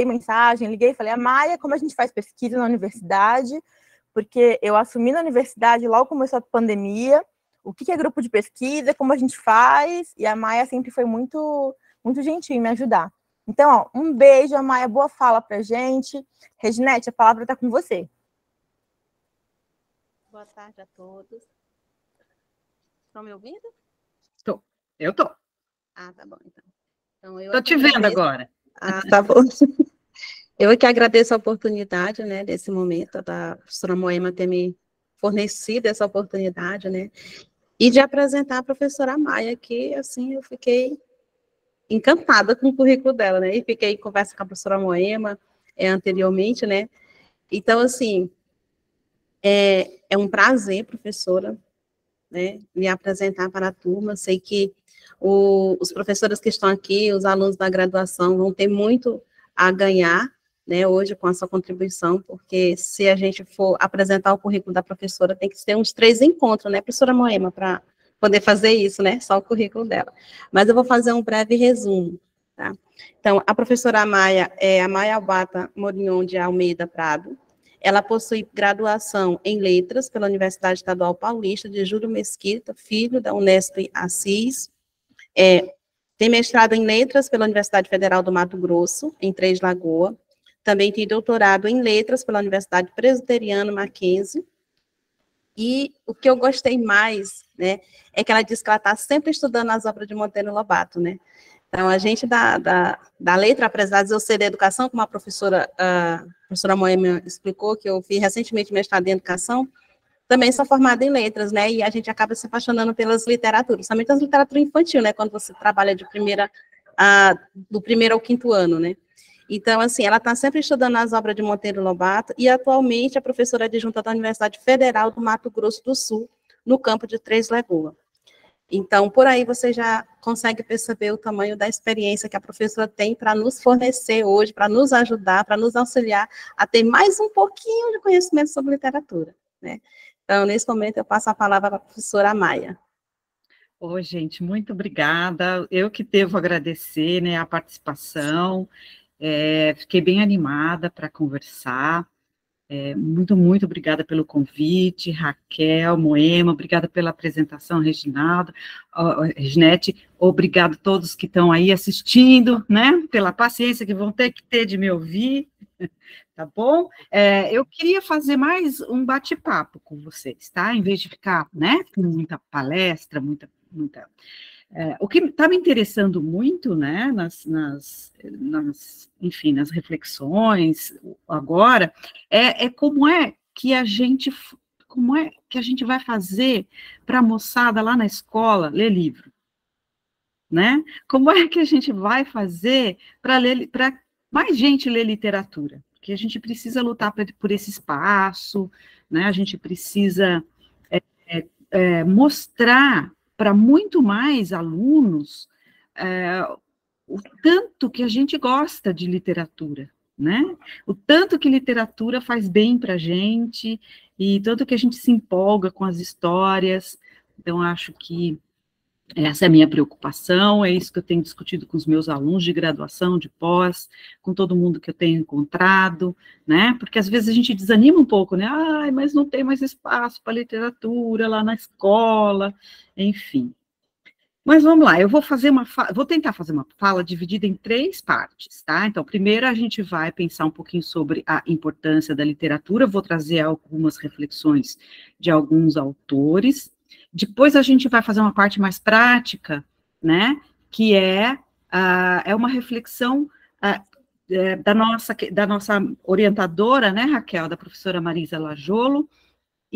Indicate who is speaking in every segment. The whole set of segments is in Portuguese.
Speaker 1: mandei mensagem, liguei e falei, a Maia, como a gente faz pesquisa na universidade? Porque eu assumi na universidade, logo começou a pandemia, o que é grupo de pesquisa, como a gente faz, e a Maia sempre foi muito, muito gentil em me ajudar. Então, ó, um beijo, a Maia, boa fala pra gente. Reginete, a palavra está com você.
Speaker 2: Boa tarde a todos. Estão me ouvindo?
Speaker 3: Eu estou.
Speaker 2: Ah, tá bom, então.
Speaker 3: Estou te vendo agora.
Speaker 2: Ah, tá bom. Eu é que agradeço a oportunidade, né, desse momento, da professora Moema ter me fornecido essa oportunidade, né, e de apresentar a professora Maia, que, assim, eu fiquei encantada com o currículo dela, né, e fiquei em conversa com a professora Moema anteriormente, né, então, assim, é um prazer, professora, né, me apresentar para a turma. Sei que os professores que estão aqui, os alunos da graduação, vão ter muito a ganhar, né, hoje com a sua contribuição, porque se a gente for apresentar o currículo da professora, tem que ter uns 3 encontros, né, professora Moema, para poder fazer isso, né, só o currículo dela. Mas eu vou fazer um breve resumo, tá? Então, a professora Maia é a Maia Albata Morinhon de Almeida Prado. Ela possui graduação em Letras pela Universidade Estadual Paulista de Júlio Mesquita, filho da Unesp Assis. Tem mestrado em Letras pela Universidade Federal do Mato Grosso, em Três Lagoas. Também tem doutorado em Letras pela Universidade Presbiteriana Mackenzie. E o que eu gostei mais, né, é que ela diz que ela está sempre estudando as obras de Monteiro Lobato, né? Então, a gente da letra, apesar de eu ser da educação, como a professora Moema explicou, que eu fiz recentemente mestrado em educação, também sou formada em letras, né, e a gente acaba se apaixonando pelas literaturas, somente as literaturas infantil, né, quando você trabalha do primeiro ao quinto ano, né. Então, assim, ela está sempre estudando as obras de Monteiro Lobato, e atualmente é professora adjunta da Universidade Federal do Mato Grosso do Sul, no campo de Três Lagoas. Então, por aí você já consegue perceber o tamanho da experiência que a professora tem para nos fornecer hoje, para nos ajudar, para nos auxiliar a ter mais um pouquinho de conhecimento sobre literatura, né? Então, nesse momento, eu passo a palavra para a professora Maia.
Speaker 3: Oi, gente, muito obrigada. Eu que devo agradecer, né, a participação. Fiquei bem animada para conversar. Muito, muito obrigada pelo convite, Raquel, Moema, obrigada pela apresentação, Reginete, obrigado a todos que estão aí assistindo, né, pela paciência que vão ter que ter de me ouvir, tá bom? Eu queria fazer mais um bate-papo com vocês, tá? Em vez de ficar, né, com muita palestra, muita o que está me interessando muito, né, enfim, nas reflexões agora, como é que a gente vai fazer para a moçada lá na escola ler livro, né? Como é que a gente vai fazer para mais gente ler literatura? Porque a gente precisa lutar por esse espaço, né? A gente precisa mostrar para muito mais alunos o tanto que a gente gosta de literatura, né? O tanto que literatura faz bem para a gente, e tanto que a gente se empolga com as histórias. Então, acho que essa é a minha preocupação, é isso que eu tenho discutido com os meus alunos de graduação, de pós, com todo mundo que eu tenho encontrado, né, porque às vezes a gente desanima um pouco, né, mas não tem mais espaço para literatura lá na escola, enfim. Mas vamos lá, eu vou tentar fazer uma fala dividida em 3 partes, tá? Então, primeiro a gente vai pensar um pouquinho sobre a importância da literatura, vou trazer algumas reflexões de alguns autores. Depois a gente vai fazer uma parte mais prática, né, que é uma reflexão da nossa orientadora, né, Raquel, da professora Marisa Lajolo,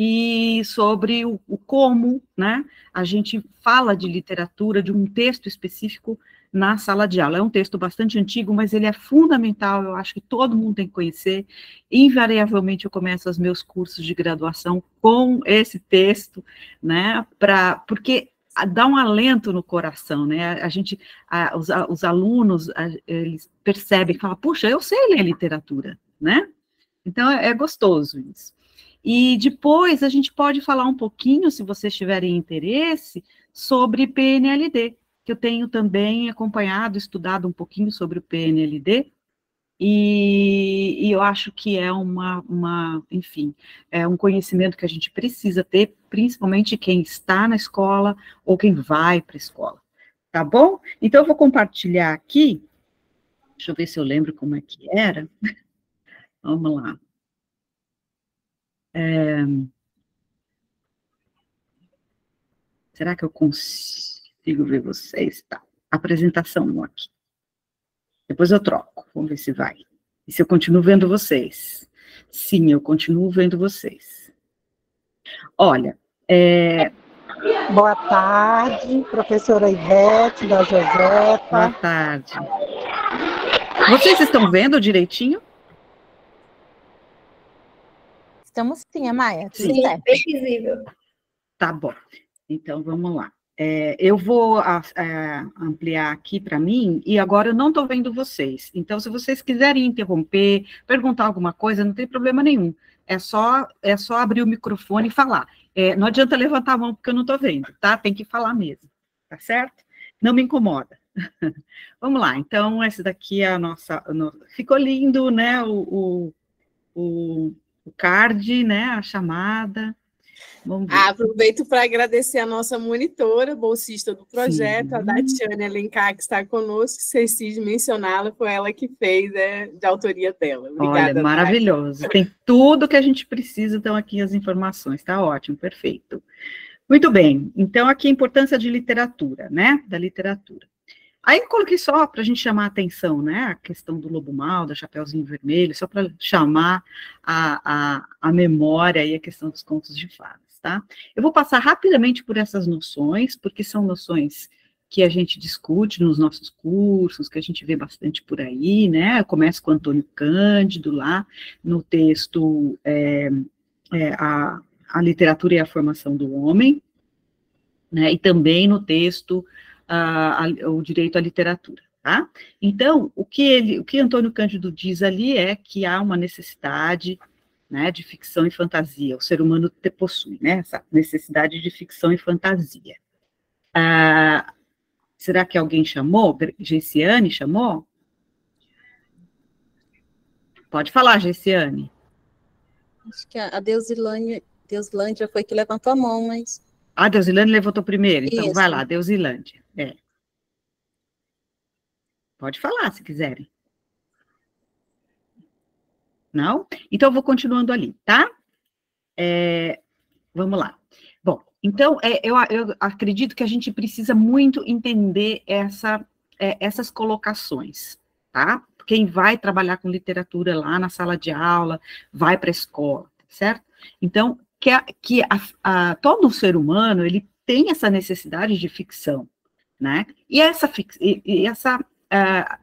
Speaker 3: e sobre o como, né, a gente fala de literatura, de um texto específico na sala de aula. É um texto bastante antigo, mas ele é fundamental, eu acho que todo mundo tem que conhecer. Invariavelmente eu começo os meus cursos de graduação com esse texto, né, porque dá um alento no coração, né, os alunos, eles percebem, falam, puxa, eu sei ler literatura, né, então é gostoso isso. E depois a gente pode falar um pouquinho, se vocês tiverem interesse, sobre PNLD, que eu tenho também acompanhado, estudado um pouquinho sobre o PNLD, e eu acho que é enfim, é um conhecimento que a gente precisa ter, principalmente quem está na escola ou quem vai para a escola, tá bom? Então, eu vou compartilhar aqui, deixa eu ver se eu lembro como é que era, vamos lá. Será que eu consigo ver vocês? Tá, apresentação aqui. Depois eu troco, vamos ver se vai. E se eu continuo vendo vocês? Sim, eu continuo vendo vocês. Olha,
Speaker 4: Boa tarde, professora Ivete, da Josefa.
Speaker 3: Boa tarde. Vocês estão vendo direitinho?
Speaker 1: Estamos sim, Maia.
Speaker 5: Sim, bem visível.
Speaker 3: Tá bom. Então, vamos lá. Eu vou ampliar aqui para mim, e agora eu não estou vendo vocês. Então, se vocês quiserem interromper, perguntar alguma coisa, não tem problema nenhum. É só abrir o microfone e falar. Não adianta levantar a mão porque eu não estou vendo, tá? Tem que falar mesmo, tá certo? Não me incomoda. Vamos lá, então, essa daqui é a nossa... Ficou lindo, né, o card, né, a chamada...
Speaker 6: Aproveito para agradecer a nossa monitora, bolsista do projeto, a Datiane Alencar, que está conosco, esqueci de mencioná-la, foi ela que fez, de autoria dela. Obrigada.
Speaker 3: Olha, maravilhoso. Dati. Tem tudo que a gente precisa, então aqui as informações, tá ótimo, perfeito. Muito bem, então aqui a importância de literatura, né, da literatura. Aí eu coloquei só para a gente chamar a atenção, né, a questão do Lobo Mal, da Chapeuzinho Vermelho, só para chamar a memória e a questão dos contos de fadas. Tá? Eu vou passar rapidamente por essas noções, porque são noções que a gente discute nos nossos cursos, que a gente vê bastante por aí, né? Eu começo com Antônio Cândido, lá no texto a literatura e a formação do homem, né? E também no texto o direito à literatura. Tá? Então, o que Antônio Cândido diz ali é que há uma necessidade, né, de ficção e fantasia, o ser humano possui, né, essa necessidade de ficção e fantasia. Será que alguém chamou? Geiciane chamou? Pode falar, Geiciane.
Speaker 2: Acho que a Deusilândia foi que levantou a mão, mas...
Speaker 3: A Deusilândia levantou primeiro, então
Speaker 2: Isso.
Speaker 3: vai lá, Deusilândia. Pode falar, se quiserem. Não? Então, eu vou continuando ali, tá? Vamos lá. Bom, então, eu acredito que a gente precisa muito entender essas colocações, tá? Quem vai trabalhar com literatura lá na sala de aula, vai para a escola, certo? Então, todo ser humano, ele tem essa necessidade de ficção, né? E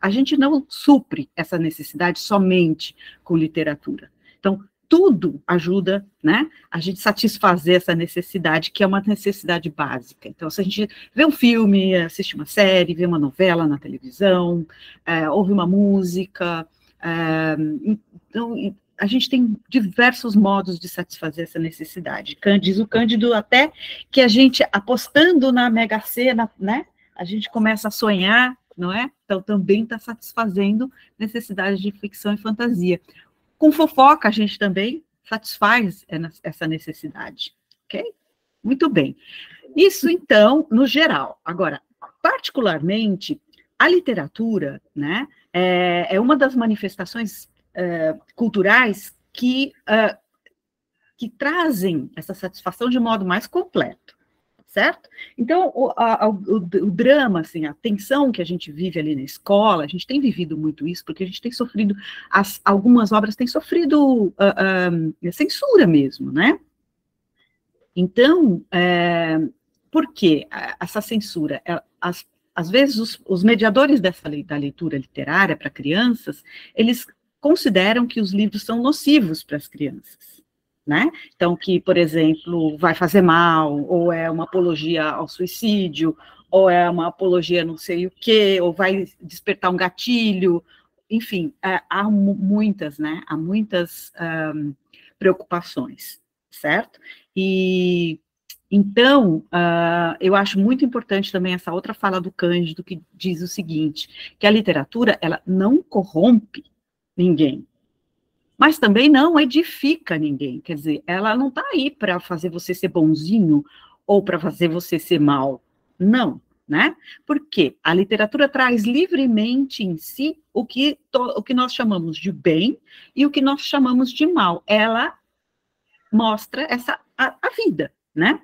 Speaker 3: a gente não supre essa necessidade somente com literatura. Então, tudo ajuda, né, a gente satisfazer essa necessidade, que é uma necessidade básica. Então, se a gente vê um filme, assiste uma série, vê uma novela na televisão, ouve uma música, então, a gente tem diversos modos de satisfazer essa necessidade. Diz o Cândido até que a gente, apostando na Mega Sena, né, a gente começa a sonhar, não é? Então, também está satisfazendo necessidades de ficção e fantasia. Com fofoca, a gente também satisfaz essa necessidade, ok? Muito bem. Isso, então, no geral. Agora, particularmente, a literatura, né, é uma das manifestações culturais que trazem essa satisfação de modo mais completo. Certo? Então, o drama, assim, a tensão que a gente vive ali na escola, a gente tem vivido muito isso, porque a gente tem sofrido, algumas obras têm sofrido censura mesmo, né? Então, por que essa censura? Às vezes, os mediadores da leitura literária para crianças, eles consideram que os livros são nocivos para as crianças. Né? Então, que, por exemplo, vai fazer mal, ou é uma apologia ao suicídio, ou é uma apologia não sei o quê, ou vai despertar um gatilho, enfim, há muitas, né? Há muitas preocupações, certo? E, então, eu acho muito importante também essa outra fala do Cândido, que diz o seguinte, que a literatura, ela não corrompe, ninguém. Mas também não edifica ninguém, quer dizer, ela não está aí para fazer você ser bonzinho ou para fazer você ser mal, não, né? Porque a literatura traz livremente em si o que nós chamamos de bem e o que nós chamamos de mal. Ela mostra a vida, né?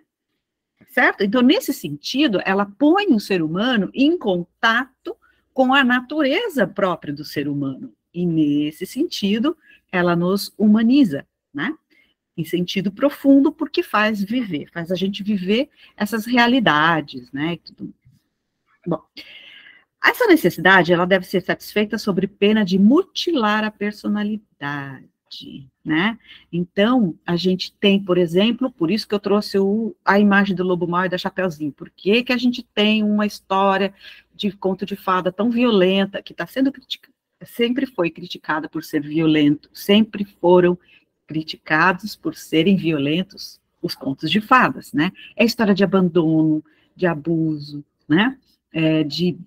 Speaker 3: Certo? Então, nesse sentido, ela põe o ser humano em contato com a natureza própria do ser humano. E, nesse sentido, ela nos humaniza, né? Em sentido profundo, porque faz a gente viver essas realidades, né? E tudo. Bom, essa necessidade, ela deve ser satisfeita sob pena de mutilar a personalidade, né? Então, a gente tem, por exemplo, por isso que eu trouxe a imagem do lobo mau e da Chapeuzinho. Por que que a gente tem uma história de conto de fada tão violenta, que está sendo criticada, sempre foi criticada por ser violento, sempre foram criticados por serem violentos os contos de fadas, né? É história de abandono, de abuso, né? De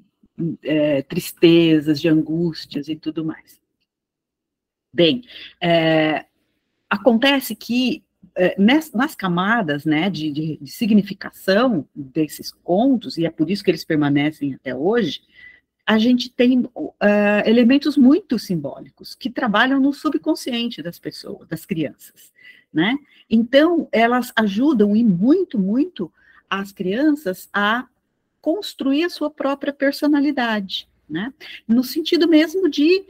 Speaker 3: tristezas, de angústias e tudo mais. Bem, acontece que nas camadas, né, de significação desses contos, e é por isso que eles permanecem até hoje, a gente tem elementos muito simbólicos, que trabalham no subconsciente das pessoas, das crianças, né? Então, elas ajudam e muito, muito as crianças a construir a sua própria personalidade, né? No sentido mesmo de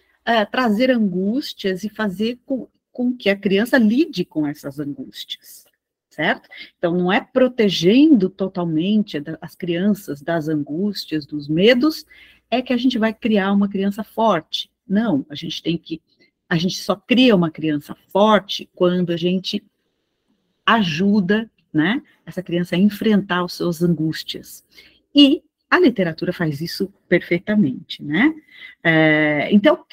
Speaker 3: trazer angústias e fazer com que a criança lide com essas angústias, certo? Então, não é protegendo totalmente as crianças das angústias, dos medos, é que a gente vai criar uma criança forte. Não, a gente só cria uma criança forte quando a gente ajuda, né, essa criança a enfrentar as suas angústias. E a literatura faz isso perfeitamente, né? Então,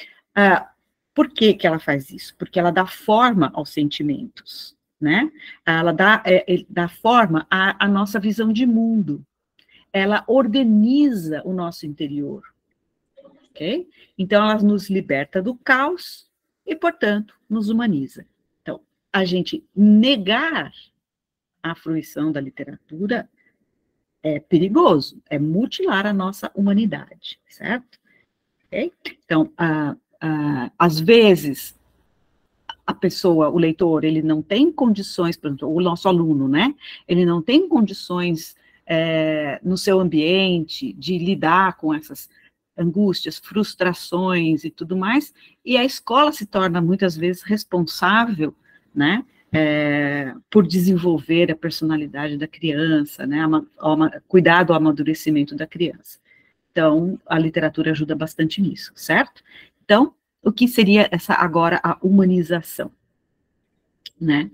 Speaker 3: por que que ela faz isso? Porque ela dá forma aos sentimentos, né? Ela dá forma à nossa visão de mundo. Ela organiza o nosso interior, ok? Então, ela nos liberta do caos e, portanto, nos humaniza. Então, a gente negar a fruição da literatura é perigoso, é mutilar a nossa humanidade, certo? Okay? Então, às vezes, a pessoa, o leitor, ele não tem condições, por exemplo, o nosso aluno, né? Ele não tem condições no seu ambiente de lidar com essas angústias, frustrações e tudo mais, e a escola se torna muitas vezes responsável, né, por desenvolver a personalidade da criança, né, cuidar do amadurecimento da criança. Então, a literatura ajuda bastante nisso, certo? Então, o que seria agora a humanização, né?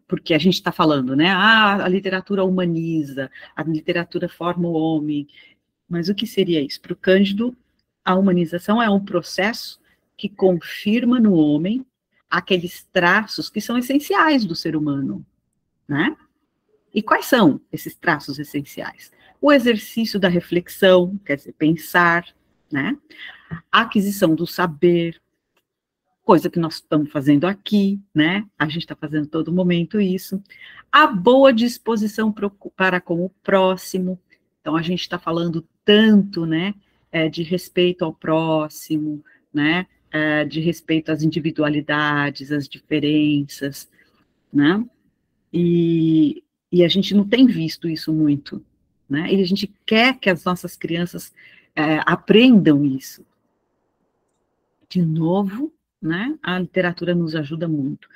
Speaker 3: Porque a gente está falando, né, a literatura humaniza, a literatura forma o homem, mas o que seria isso? Para o Cândido, a humanização é um processo que confirma no homem aqueles traços que são essenciais do ser humano, né? E quais são esses traços essenciais? O exercício da reflexão, quer dizer, pensar, né? A aquisição do saber, coisa que nós estamos fazendo aqui, né? A gente está fazendo todo momento isso. A boa disposição para com o próximo. Então, a gente está falando tanto, né, de respeito ao próximo, né, de respeito às individualidades, às diferenças, né? E a gente não tem visto isso muito, né? E a gente quer que as nossas crianças aprendam isso. De novo, né, a literatura nos ajuda muito.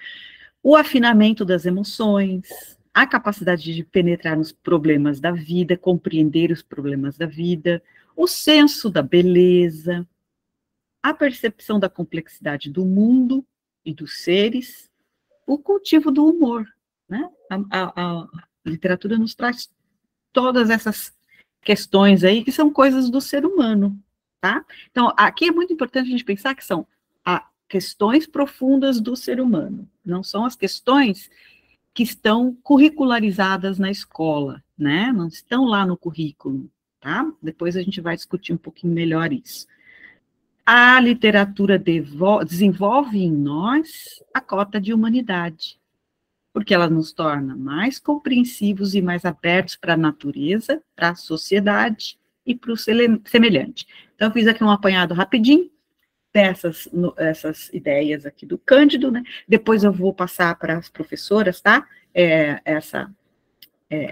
Speaker 3: O afinamento das emoções, a capacidade de penetrar nos problemas da vida, compreender os problemas da vida, o senso da beleza, a percepção da complexidade do mundo e dos seres, o cultivo do humor, né? A literatura nos traz todas essas questões aí que são coisas do ser humano, tá? Então, aqui é muito importante a gente pensar que são questões profundas do ser humano, não são as questões que estão curricularizadas na escola, né? Não estão lá no currículo, tá? Depois a gente vai discutir um pouquinho melhor isso. a literatura desenvolve em nós a cota de humanidade, porque ela nos torna mais compreensivos e mais abertos para a natureza, para a sociedade e para o semelhante. Então, eu fiz aqui um apanhado rapidinho essas ideias aqui do Cândido, né? Depois eu vou passar para as professoras, tá?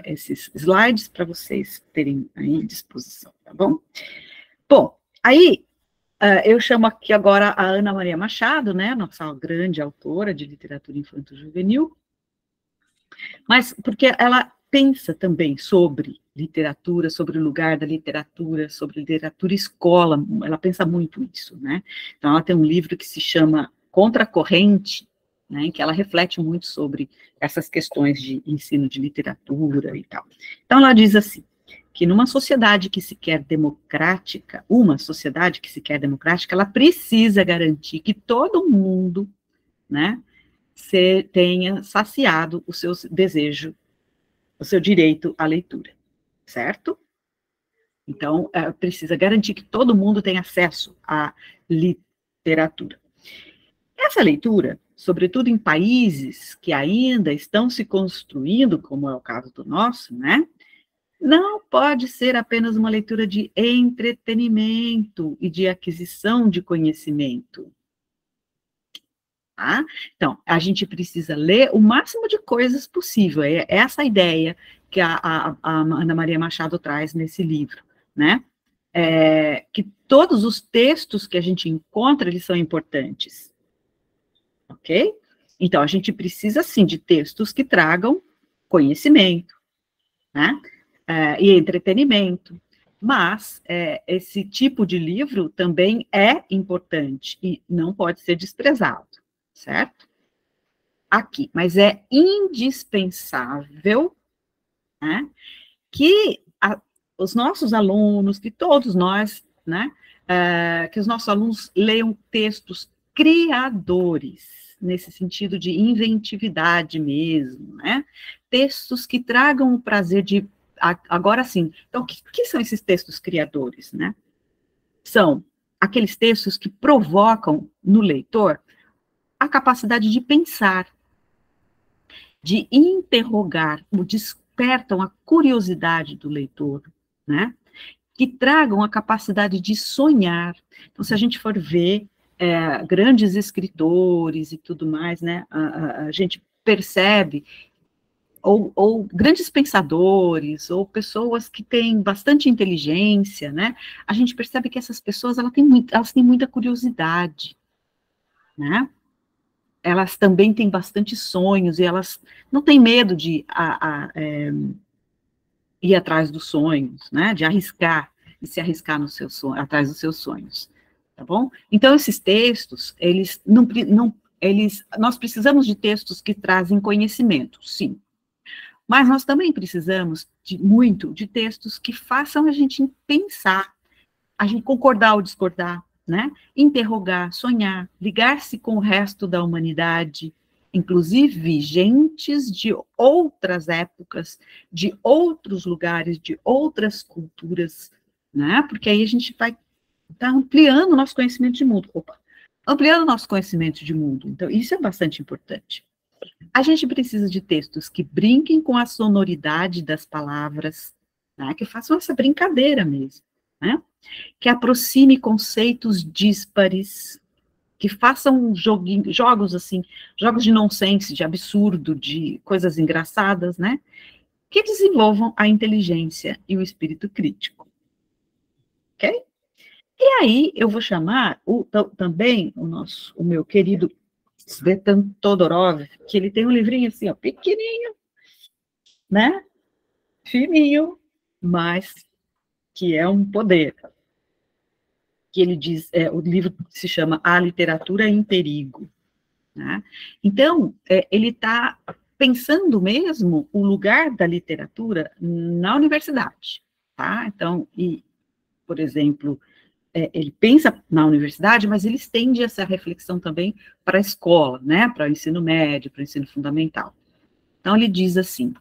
Speaker 3: Esses slides para vocês terem aí à disposição, tá bom? Bom, aí eu chamo aqui agora a Ana Maria Machado, né? Nossa grande autora de literatura infanto-juvenil, mas porque ela pensa também sobre literatura, sobre o lugar da literatura, sobre literatura escola, ela pensa muito isso, né? Então, ela tem um livro que se chama Contra a Corrente, né, em que ela reflete muito sobre essas questões de ensino de literatura e tal. Então, ela diz assim, que numa sociedade que se quer democrática, ela precisa garantir que todo mundo, né, tenha saciado o seu desejo, o seu direito à leitura, certo? Então, precisa garantir que todo mundo tenha acesso à literatura. Essa leitura, sobretudo em países que ainda estão se construindo, como é o caso do nosso, né, não pode ser apenas uma leitura de entretenimento e de aquisição de conhecimento. Tá? Então, a gente precisa ler o máximo de coisas possível. É essa a ideia que a Ana Maria Machado traz nesse livro, né? Que todos os textos que a gente encontra, eles são importantes. Ok? Então, a gente precisa, sim, de textos que tragam conhecimento, né? E entretenimento. Mas esse tipo de livro também é importante e não pode ser desprezado. Certo? Aqui, mas é indispensável, né, que os nossos alunos, que todos nós, né, que os nossos alunos leiam textos criadores, nesse sentido de inventividade mesmo, né, textos que tragam o prazer de, agora sim, então, o que são esses textos criadores, né? São aqueles textos que provocam no leitor a capacidade de pensar, de interrogar, despertam a curiosidade do leitor, né? Que tragam a capacidade de sonhar. Então, se a gente for ver grandes escritores e tudo mais, né? A gente percebe, ou grandes pensadores, ou pessoas que têm bastante inteligência, né? A gente percebe que essas pessoas, elas têm muita curiosidade, né? Elas também têm bastante sonhos, e elas não têm medo de ir atrás dos sonhos, né, de arriscar, de se arriscar atrás dos seus sonhos, tá bom? Então, esses textos, nós precisamos de textos que trazem conhecimento, sim, mas nós também precisamos muito de textos que façam a gente pensar, a gente concordar ou discordar, né? Interrogar, sonhar, ligar-se com o resto da humanidade, inclusive gentes de outras épocas, de outros lugares, de outras culturas, né? Porque aí a gente vai estar ampliando o nosso conhecimento de mundo. Ampliando o nosso conhecimento de mundo. Então, isso é bastante importante. A gente precisa de textos que brinquem com a sonoridade das palavras, né? Que façam essa brincadeira mesmo, né? Que aproxime conceitos díspares, que façam jogos assim, jogos de nonsense, de absurdo, de coisas engraçadas, né? Que desenvolvam a inteligência e o espírito crítico. Ok? E aí, eu vou chamar também o meu querido Svetan Todorov, que ele tem um livrinho assim, ó, pequenininho, né? Fininho, mas que é um poder. Que ele diz, o livro se chama A Literatura em Perigo. Né? Então, ele está pensando mesmo o lugar da literatura na universidade. Tá? Então, por exemplo, ele pensa na universidade, mas ele estende essa reflexão também para a escola, né? Para o ensino médio, para o ensino fundamental. Então, ele diz assim,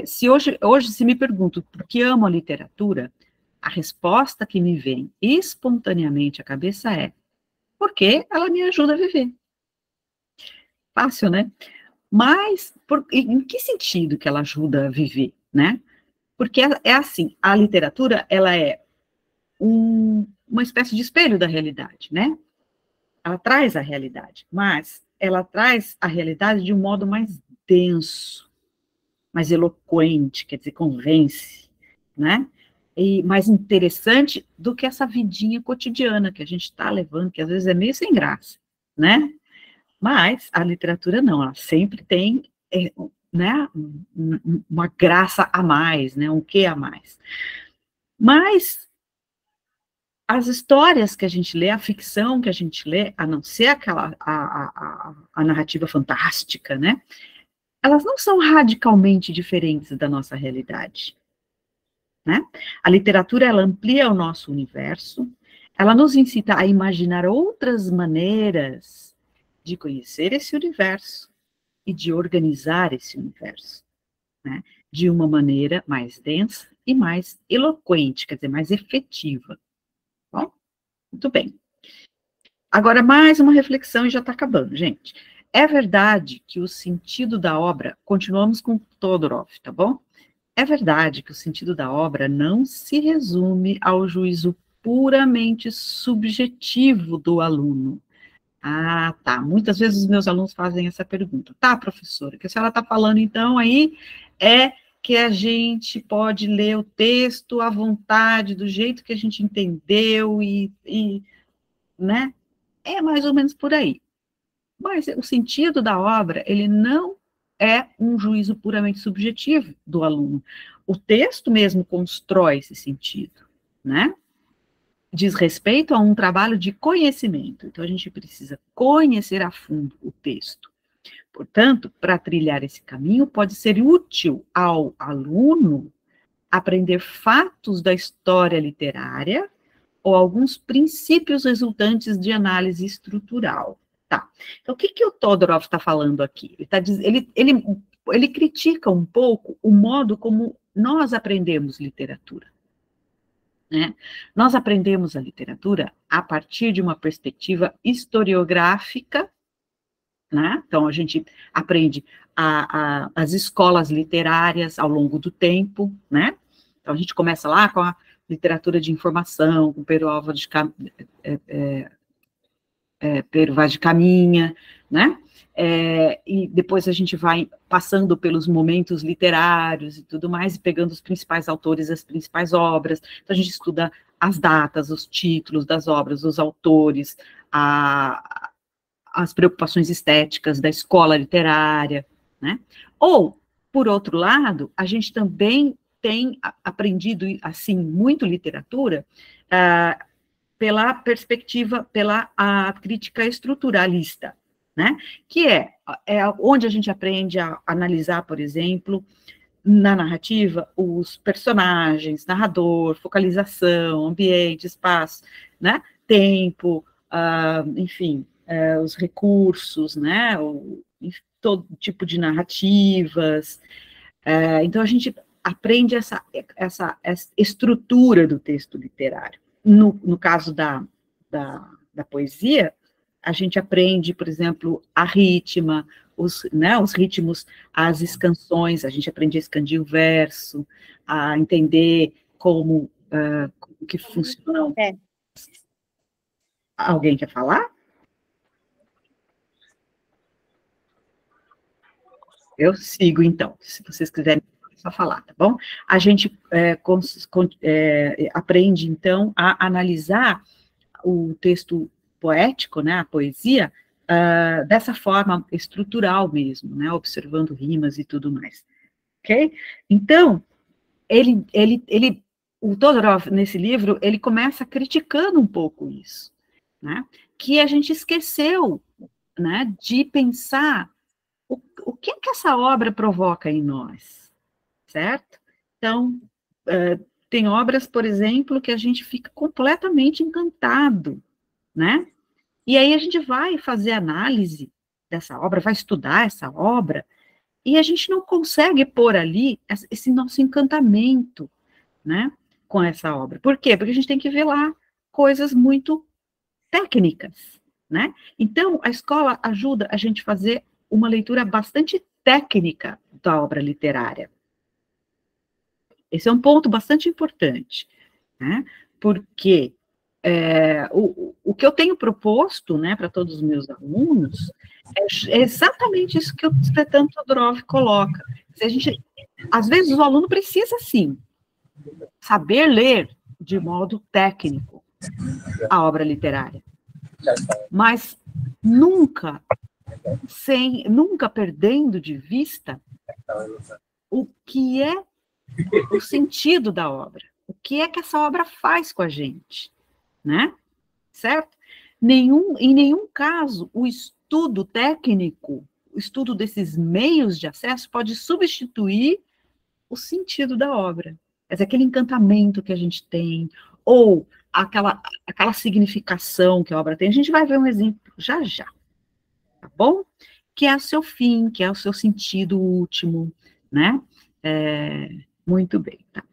Speaker 3: se hoje se me pergunto por que amo a literatura, A resposta que me vem espontaneamente à cabeça é: porque ela me ajuda a viver. Fácil, né? Mas, em que sentido que ela ajuda a viver, né? Porque é assim, a literatura, ela é uma espécie de espelho da realidade, né? Ela traz a realidade, mas ela traz a realidade de um modo mais denso, mais eloquente, quer dizer, convence, né? E mais interessante do que essa vidinha cotidiana que a gente está levando, que às vezes é meio sem graça, né? Mas a literatura não, ela sempre tem, né, uma graça a mais, né, um quê a mais. Mas as histórias que a gente lê, a ficção que a gente lê, a não ser aquela, a narrativa fantástica, né, elas não são radicalmente diferentes da nossa realidade, né? A literatura, ela amplia o nosso universo, ela nos incita a imaginar outras maneiras de conhecer esse universo e de organizar esse universo, né? De uma maneira mais densa e mais eloquente, quer dizer, mais efetiva. Bom, muito bem. Agora, mais uma reflexão e já está acabando, gente. É verdade que o sentido da obra, continuamos com Todorov, tá bom? É verdade que o sentido da obra não se resume ao juízo puramente subjetivo do aluno. Ah, tá. Muitas vezes os meus alunos fazem essa pergunta. Tá, professora, o que a senhora está falando, então, aí é que a gente pode ler o texto à vontade, do jeito que a gente entendeu né? É mais ou menos por aí. Mas o sentido da obra, ele não é um juízo puramente subjetivo do aluno. O texto mesmo constrói esse sentido, né? Diz respeito a um trabalho de conhecimento. Então, a gente precisa conhecer a fundo o texto. Portanto, para trilhar esse caminho, pode ser útil ao aluno aprender fatos da história literária ou alguns princípios resultantes de análise estrutural. Tá. Então, o que o Todorov está falando aqui? Ele critica um pouco o modo como nós aprendemos literatura. Né? Nós aprendemos a literatura a partir de uma perspectiva historiográfica, né? Então, a gente aprende as escolas literárias ao longo do tempo, né? Então, a gente começa lá com a literatura de informação, com Pero Vaz de Caminha, né? E depois a gente vai passando pelos momentos literários e tudo mais, e pegando os principais autores, as principais obras. Então, a gente estuda as datas, os títulos das obras, os autores, as preocupações estéticas da escola literária, né? Ou, por outro lado, a gente também tem aprendido, assim, muito literatura, pela perspectiva, a crítica estruturalista, né? Que é onde a gente aprende a analisar, por exemplo, na narrativa, os personagens, narrador, focalização, ambiente, espaço, né? Tempo, enfim, os recursos, né? Todo tipo de narrativas. Então, a gente aprende essa estrutura do texto literário. No caso da poesia, a gente aprende, por exemplo, a rítmica, os ritmos, as escansões, a gente aprende a escandir o verso, a entender como que funciona. Alguém quer falar? Eu sigo, então, se vocês quiserem só falar, tá bom? A gente aprende, então, a analisar o texto poético, né, a poesia, dessa forma estrutural mesmo, né, observando rimas e tudo mais, ok? Então, o Todorov, nesse livro, ele começa criticando um pouco isso, né, que a gente esqueceu, né, de pensar o que essa obra provoca em nós, certo? Então, tem obras, por exemplo, que a gente fica completamente encantado, né? E aí a gente vai fazer análise dessa obra, vai estudar essa obra, e a gente não consegue pôr ali esse nosso encantamento, né? com essa obra. Por quê? Porque a gente tem que ver lá coisas muito técnicas, né? Então, a escola ajuda a gente a fazer uma leitura bastante técnica da obra literária. Esse é um ponto bastante importante, né? Porque o que eu tenho proposto, né, para todos os meus alunos é exatamente isso que o Tsvetan Todorov coloca. Às vezes o aluno precisa, sim, saber ler de modo técnico a obra literária, mas nunca perdendo de vista o que é o sentido da obra, o que é que essa obra faz com a gente, né? Certo? Em nenhum caso o estudo técnico, o estudo desses meios de acesso pode substituir o sentido da obra. É aquele encantamento que a gente tem, ou aquela significação que a obra tem. A gente vai ver um exemplo já, tá bom? Que é o seu fim, que é o seu sentido último, né? Muito bem, tá?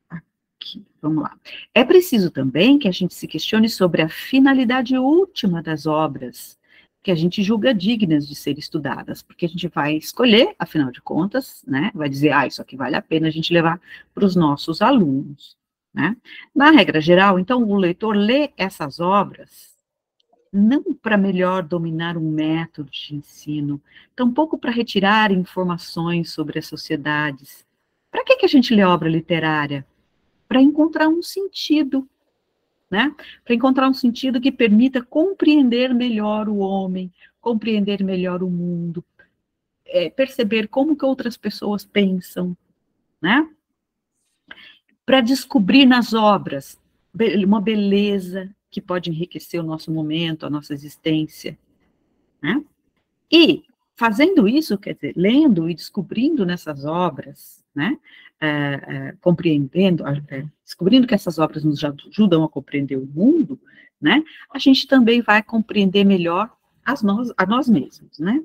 Speaker 3: Aqui, vamos lá. É preciso também que a gente se questione sobre a finalidade última das obras que a gente julga dignas de ser estudadas, porque a gente vai escolher, afinal de contas, né? Vai dizer, isso aqui vale a pena a gente levar para os nossos alunos, né? Na regra geral, então, o leitor lê essas obras não para melhor dominar um método de ensino, tampouco para retirar informações sobre as sociedades. Para que a gente lê obra literária? Para encontrar um sentido, né? Para encontrar um sentido que permita compreender melhor o homem, compreender melhor o mundo, perceber como que outras pessoas pensam, né? Para descobrir nas obras uma beleza que pode enriquecer o nosso momento, a nossa existência, né? E, fazendo isso, quer dizer, lendo e descobrindo nessas obras, né, descobrindo que essas obras nos ajudam a compreender o mundo, né, a gente também vai compreender melhor a nós mesmos, né?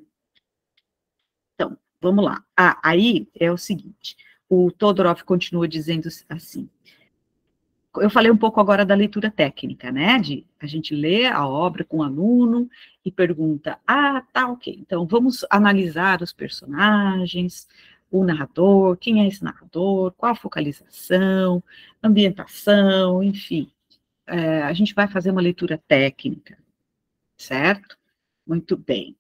Speaker 3: Então, vamos lá. Aí é o seguinte, o Todorov continua dizendo assim, eu falei um pouco agora da leitura técnica, né, de a gente lê a obra com o aluno e pergunta, tá, ok, então vamos analisar os personagens, o narrador, quem é esse narrador, qual a focalização, ambientação, enfim, a gente vai fazer uma leitura técnica, certo? Muito bem.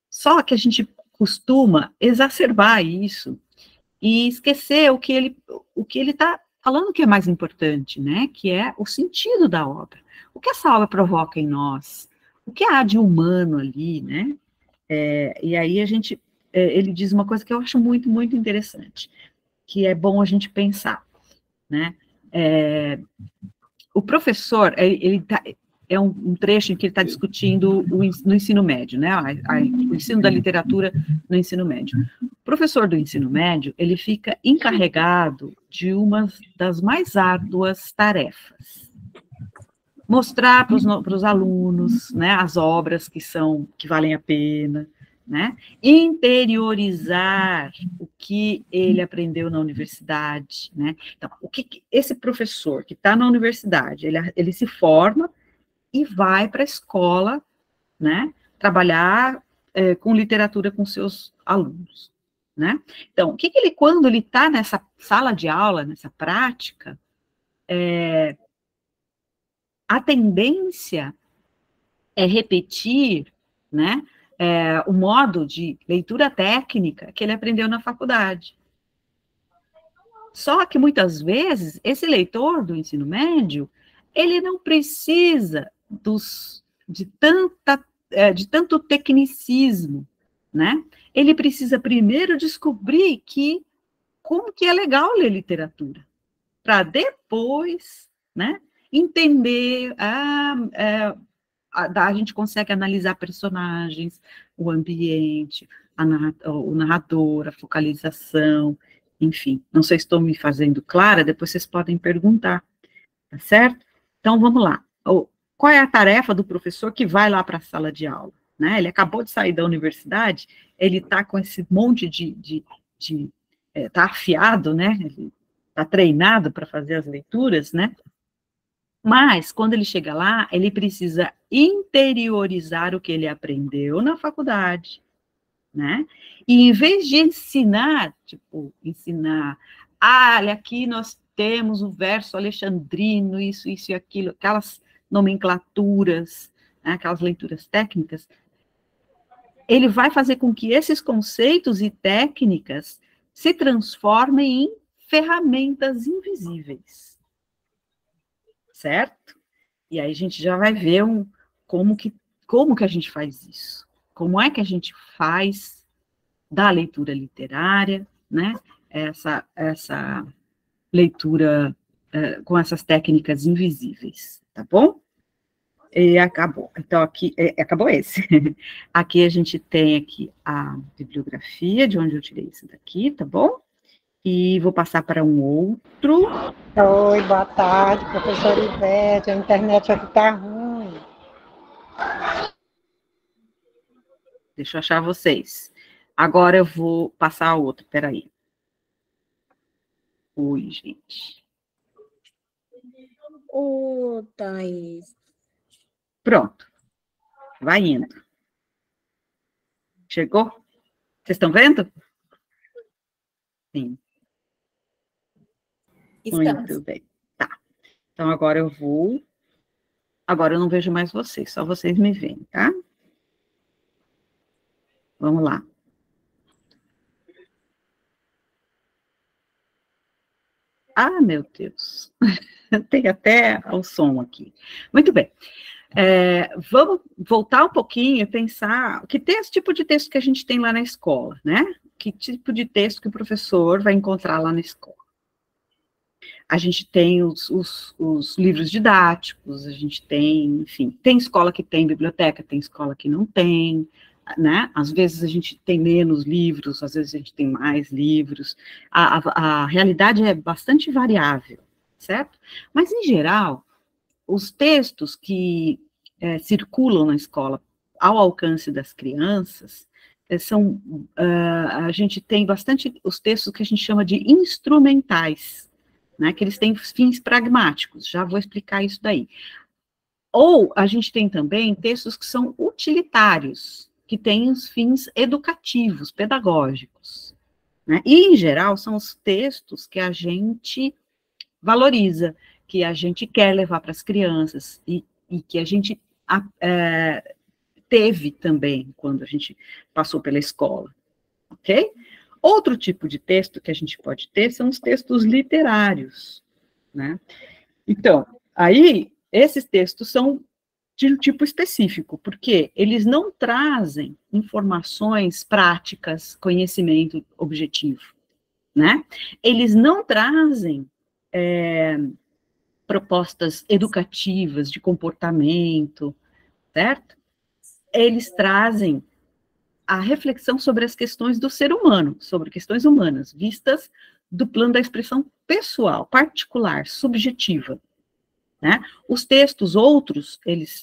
Speaker 3: Só que a gente costuma exacerbar isso e esquecer o que ele está falando que é mais importante, né, que é o sentido da obra. O que essa obra provoca em nós? O que há de humano ali, né? E aí ele diz uma coisa que eu acho muito, muito interessante, que é bom a gente pensar, né? O professor, é um trecho em que ele está discutindo no ensino médio, né? O ensino da literatura no ensino médio. O professor do ensino médio, ele fica encarregado de uma das mais árduas tarefas. Mostrar para os alunos, né, as obras que valem a pena, né? Interiorizar o que ele aprendeu na universidade, né? Então, o que esse professor que está na universidade, ele se forma e vai para a escola, né, trabalhar com literatura com seus alunos, né? Então, quando ele está nessa sala de aula, nessa prática, a tendência é repetir, né, o modo de leitura técnica que ele aprendeu na faculdade. Só que, muitas vezes, esse leitor do ensino médio, ele não precisa de tanto tecnicismo, né? Ele precisa primeiro descobrir como que é legal ler literatura, para depois, né, entender, a gente consegue analisar personagens, o ambiente, o narrador, a focalização, enfim, não sei se estou me fazendo clara, depois vocês podem perguntar, tá certo? Então, vamos lá. Qual é a tarefa do professor que vai lá para a sala de aula? Né? Ele acabou de sair da universidade, ele está com esse monte está afiado, né? Ele tá treinado para fazer as leituras, né? Mas, quando ele chega lá, ele precisa interiorizar o que ele aprendeu na faculdade, né? E em vez de ensinar, olha, aqui nós temos o verso alexandrino, isso e aquilo, aquelas nomenclaturas, né, aquelas leituras técnicas, ele vai fazer com que esses conceitos e técnicas se transformem em ferramentas invisíveis, certo? E aí a gente já vai ver como que a gente faz isso, como é que a gente faz da leitura literária, né, essa leitura com essas técnicas invisíveis, tá bom? E acabou. Então, aqui, acabou esse. Aqui a gente tem aqui a bibliografia, de onde eu tirei isso daqui, tá bom? E vou passar para um outro.
Speaker 4: Oi, boa tarde, professora Ivete. A internet vai ficar ruim.
Speaker 3: Deixa eu achar vocês. Agora eu vou passar outro, peraí. Oi, gente.
Speaker 5: Ô, Thaís.
Speaker 3: Pronto. Vai indo. Chegou? Vocês estão vendo? Sim.
Speaker 5: Estamos.
Speaker 3: Muito bem. Tá. Então, agora eu vou... Agora eu não vejo mais vocês, só vocês me veem, tá? Vamos lá. Ah, meu Deus. Tem até o som aqui. Muito bem. Vamos voltar um pouquinho e pensar que tipo de texto que a gente tem lá na escola, né? Que tipo de texto que o professor vai encontrar lá na escola. A gente tem os livros didáticos, a gente tem, enfim, tem escola que tem biblioteca, tem escola que não tem, né? Às vezes a gente tem menos livros, às vezes a gente tem mais livros. A realidade é bastante variável, certo? Mas, em geral, os textos que circulam na escola ao alcance das crianças a gente tem bastante os textos que a gente chama de instrumentais, né, que eles têm fins pragmáticos, já vou explicar isso daí. Ou a gente tem também textos que são utilitários, que têm os fins educativos, pedagógicos, né, e, em geral, são os textos que a gente valoriza, que a gente quer levar para as crianças, e que a gente teve também, quando a gente passou pela escola, ok? Outro tipo de texto que a gente pode ter são os textos literários, né? Então, aí, esses textos são de um tipo específico, porque eles não trazem informações práticas, conhecimento objetivo, né? Eles não trazem propostas educativas de comportamento, certo? Eles trazem a reflexão sobre as questões do ser humano, sobre questões humanas, vistas do plano da expressão pessoal, particular, subjetiva, né? Os textos outros,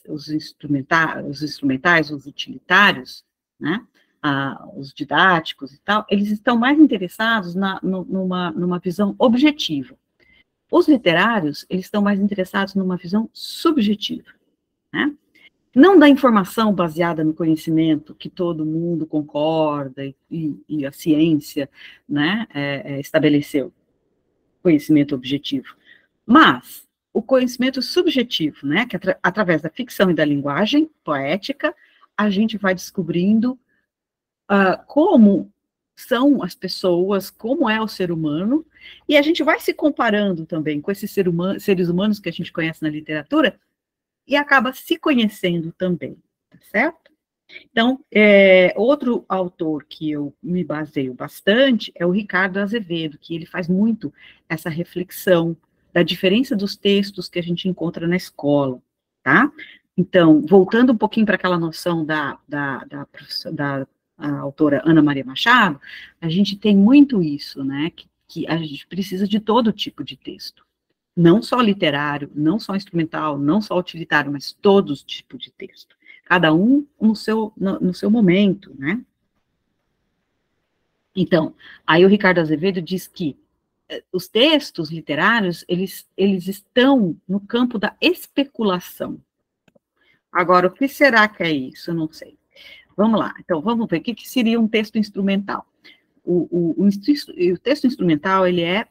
Speaker 3: os instrumentais, os utilitários, né? Os didáticos e tal, eles estão mais interessados numa visão objetiva. Os literários, eles estão mais interessados numa visão subjetiva, né? Não da informação baseada no conhecimento que todo mundo concorda e a ciência, né, estabeleceu, conhecimento objetivo, mas o conhecimento subjetivo, né, que através da ficção e da linguagem poética, a gente vai descobrindo como são as pessoas, como é o ser humano, e a gente vai se comparando também com esses seres humanos que a gente conhece na literatura, e acaba se conhecendo também, tá certo? Então, outro autor que eu me baseio bastante é o Ricardo Azevedo, que ele faz muito essa reflexão da diferença dos textos que a gente encontra na escola, tá? Então, voltando um pouquinho para aquela noção da autora Ana Maria Machado, a gente tem muito isso, né, que a gente precisa de todo tipo de texto. Não só literário, não só instrumental, não só utilitário, mas todos os tipos de texto. Cada um no seu momento, né? Então, aí o Ricardo Azevedo diz que os textos literários, eles estão no campo da especulação. Agora, o que será que é isso? Eu não sei. Vamos lá, então, vamos ver o que seria um texto instrumental. O texto instrumental, ele é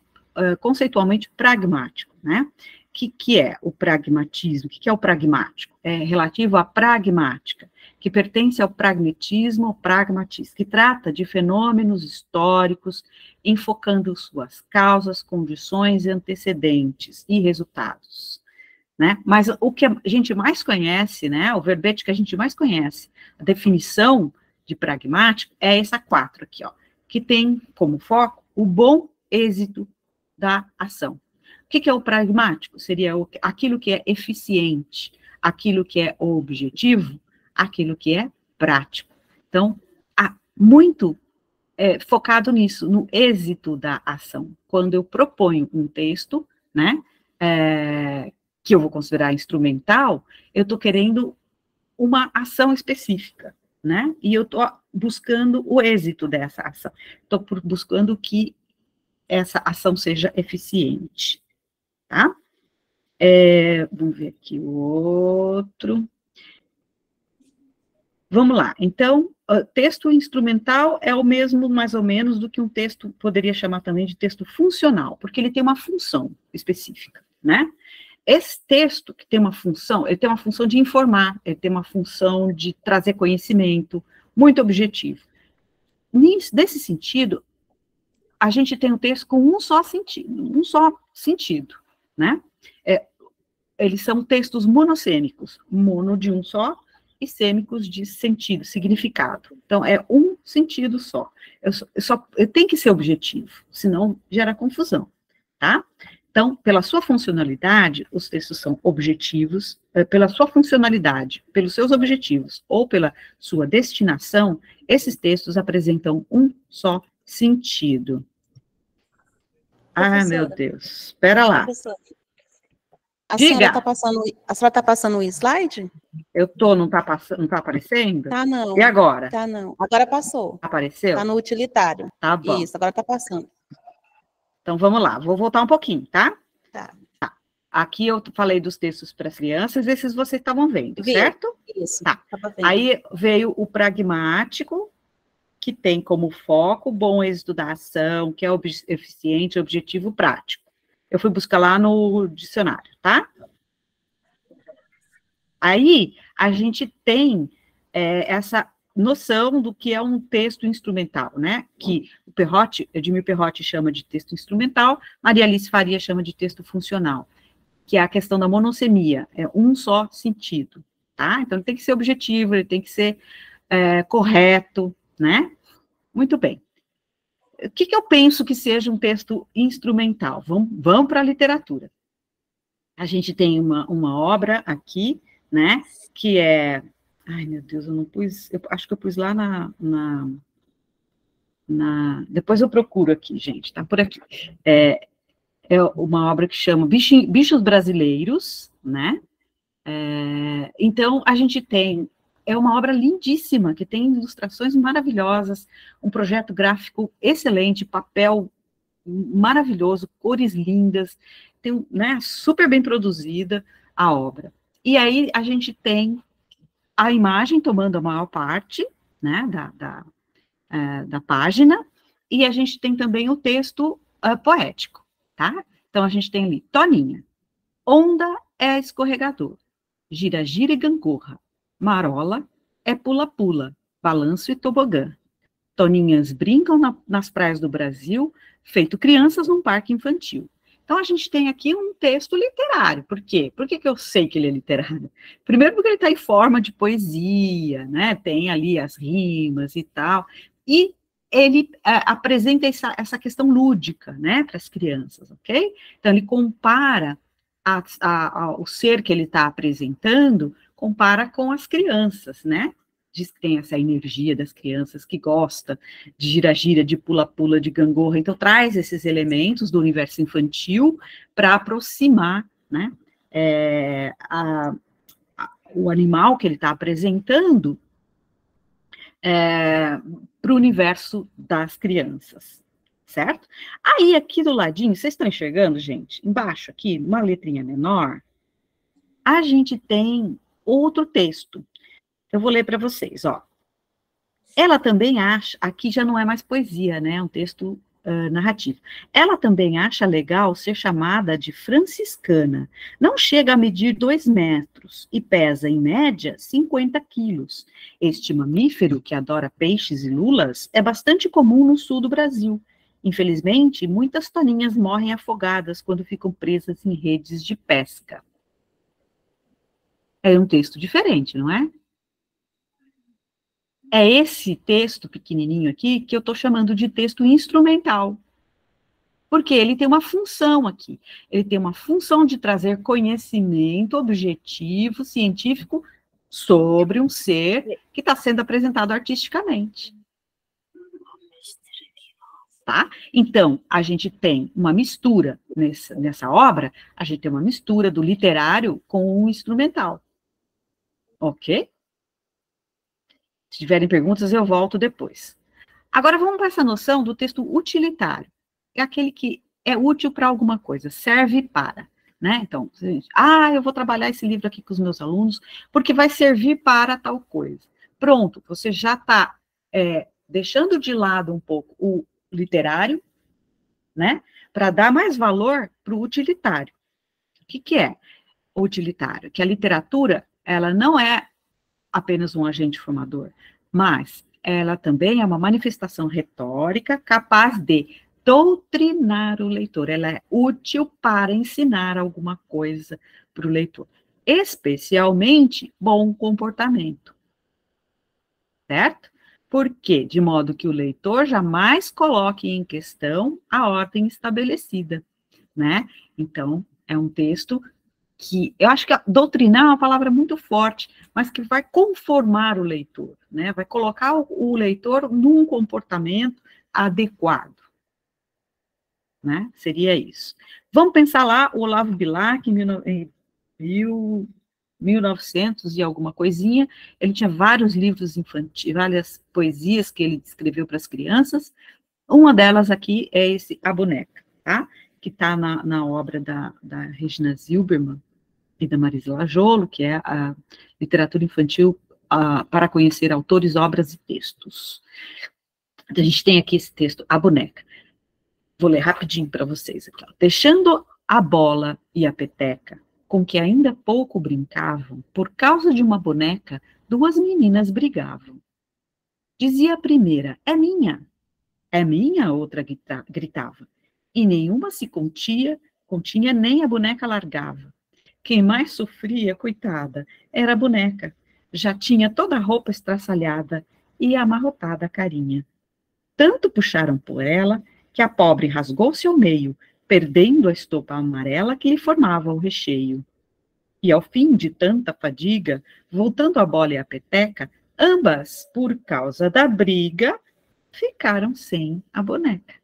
Speaker 3: conceitualmente pragmático, né? Que é o pragmatismo? O que é o pragmático? É relativo à pragmática, que pertence ao pragmatismo, ao pragmatismo, que trata de fenômenos históricos, enfocando suas causas, condições, antecedentes e resultados, né? Mas o que a gente mais conhece, né, o verbete que a gente mais conhece, a definição de pragmático é essa 4 aqui, ó, que tem como foco o bom êxito da ação. O que é o pragmático? Seria aquilo que é eficiente, aquilo que é objetivo, aquilo que é prático. Então, muito focado nisso, no êxito da ação. Quando eu proponho um texto, né, que eu vou considerar instrumental, eu estou querendo uma ação específica, né, e eu estou buscando o êxito dessa ação. Estou buscando que essa ação seja eficiente, tá? Vamos ver aqui o outro. Vamos lá, então, texto instrumental é o mesmo, mais ou menos, do que um texto, poderia chamar também de texto funcional, porque ele tem uma função específica, né? Esse texto que tem uma função, ele tem uma função de informar, ele tem uma função de trazer conhecimento, muito objetivo. Nesse sentido, a gente tem um texto com um só sentido, né? Eles são textos monossêmicos, mono de um só, e sêmicos de sentido, significado. Então, é um sentido só. Eu tenho que ser objetivo, senão gera confusão, tá? Então, pela sua funcionalidade, os textos são objetivos, pela sua funcionalidade, pelos seus objetivos, ou pela sua destinação, esses textos apresentam um só sentido. Ah, meu Deus. Espera lá.
Speaker 2: Professora,
Speaker 3: Diga.
Speaker 2: A senhora está passando o slide?
Speaker 3: Eu tô, não tá aparecendo?
Speaker 2: Tá, não.
Speaker 3: E agora?
Speaker 2: Tá, não. Agora passou.
Speaker 3: Apareceu?
Speaker 2: Tá no utilitário.
Speaker 3: Tá bom.
Speaker 2: Isso, agora tá passando.
Speaker 3: Então, vamos lá. Vou voltar um pouquinho, tá?
Speaker 2: Tá.
Speaker 3: Aqui eu falei dos textos para as crianças, esses vocês estavam vendo, certo?
Speaker 2: Isso.
Speaker 3: Tá. Aí veio o pragmático, que tem como foco bom êxito da ação, que é eficiente, objetivo prático. Eu fui buscar lá no dicionário, tá? Aí, a gente tem essa noção do que é um texto instrumental, né? Que o Edmir Perrotti chama de texto instrumental, Maria Alice Faria chama de texto funcional, que é a questão da monossemia, é um só sentido, tá? Então, ele tem que ser objetivo, ele tem que ser correto, né? Muito bem. O que eu penso que seja um texto instrumental? Vamos para a literatura. A gente tem uma obra aqui, né, que é... Ai, meu Deus, eu não pus... Eu acho que eu pus lá depois eu procuro aqui, gente, tá por aqui. É uma obra que chama Bichos Brasileiros, né? Então, a gente tem... É uma obra lindíssima, que tem ilustrações maravilhosas, um projeto gráfico excelente, papel maravilhoso, cores lindas, né, super bem produzida a obra. E aí a gente tem a imagem tomando a maior parte, né, da página, e a gente tem também o texto poético, tá? Então a gente tem ali, Toninha, onda é escorregador, gira, gira e gangorra, marola é pula-pula, balanço e tobogã. Toninhas brincam nas praias do Brasil, feito crianças num parque infantil. Então, a gente tem aqui um texto literário. Por quê? Por que eu sei que ele é literário? Primeiro, porque ele está em forma de poesia, né? Tem ali as rimas e tal. E ele apresenta essa questão lúdica, né? Para as crianças, ok? Então, ele compara o ser que ele está apresentando, compara com as crianças, né? Diz que tem essa energia das crianças que gosta de gira-gira, de pula-pula, de gangorra, então traz esses elementos do universo infantil para aproximar, né, o animal que ele está apresentando para o universo das crianças, certo? Aí, aqui do ladinho, vocês estão enxergando, gente? Embaixo aqui, uma letrinha menor, a gente tem outro texto. Eu vou ler para vocês, ó. Ela também acha, aqui já não é mais poesia, né? É um texto narrativo. Ela também acha legal ser chamada de franciscana. Não chega a medir 2 metros e pesa, em média, 50 quilos. Este mamífero, que adora peixes e lulas, é bastante comum no sul do Brasil. Infelizmente, muitas toninhas morrem afogadas quando ficam presas em redes de pesca. É um texto diferente, não é? É esse texto pequenininho aqui que eu estou chamando de texto instrumental, porque ele tem uma função aqui. Ele tem uma função de trazer conhecimento objetivo, científico, sobre um ser que está sendo apresentado artisticamente. Tá? Então, a gente tem uma mistura, nessa obra, a gente tem uma mistura do literário com o instrumental. Ok? Se tiverem perguntas, eu volto depois. Agora, vamos para essa noção do texto utilitário. É aquele que é útil para alguma coisa, serve para, né? Então, eu vou trabalhar esse livro aqui com os meus alunos, porque vai servir para tal coisa. Pronto, você já está deixando de lado um pouco o literário, né? Para dar mais valor para o utilitário. O que é o utilitário? Que a literatura, ela não é apenas um agente formador, mas ela também é uma manifestação retórica capaz de doutrinar o leitor. Ela é útil para ensinar alguma coisa para o leitor, especialmente bom comportamento, certo? Por quê? De modo que o leitor jamais coloque em questão a ordem estabelecida, né? Então, é um texto que, eu acho que doutrinar é uma palavra muito forte, mas que vai conformar o leitor, né? Vai colocar o leitor num comportamento adequado, né? Seria isso. Vamos pensar lá, o Olavo Bilac, em 1900 e alguma coisinha, ele tinha vários livros infantis, várias poesias que ele escreveu para as crianças. Uma delas aqui é A Boneca, tá? Que está na obra da Regina Zilberman e da Marisa Lajolo, que é a literatura infantil para conhecer autores, obras e textos. A gente tem aqui esse texto, A Boneca. Vou ler rapidinho para vocês aqui. Ó. Deixando a bola e a peteca, com que ainda pouco brincavam, por causa de uma boneca, 2 meninas brigavam. Dizia a primeira, é minha, a outra gritava. E nenhuma se continha, nem a boneca largava. Quem mais sofria, coitada, era a boneca. Já tinha toda a roupa estraçalhada e amarrotada a carinha. Tanto puxaram por ela, que a pobre rasgou-se ao meio, perdendo a estopa amarela que lhe formava o recheio. E ao fim de tanta fadiga, voltando a bola e a peteca, ambas, por causa da briga, ficaram sem a boneca.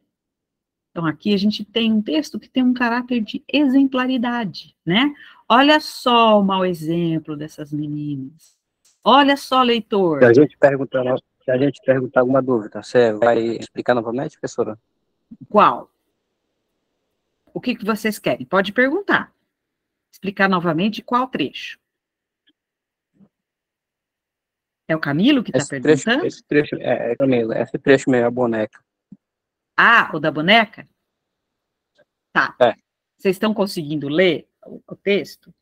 Speaker 3: Então, aqui a gente tem um texto que tem um caráter de exemplaridade, né? Olha só o mau exemplo dessas meninas. Olha só, leitor.
Speaker 7: Se a gente perguntar alguma dúvida, você vai explicar novamente, professora?
Speaker 3: Qual? O que vocês querem? Pode perguntar. Explicar novamente qual trecho. É o Camilo que está perguntando?
Speaker 7: Esse trecho, Camilo, esse trecho meio, a boneca.
Speaker 3: Ah, o da boneca? Tá.
Speaker 7: É.
Speaker 3: Vocês estão conseguindo ler o texto?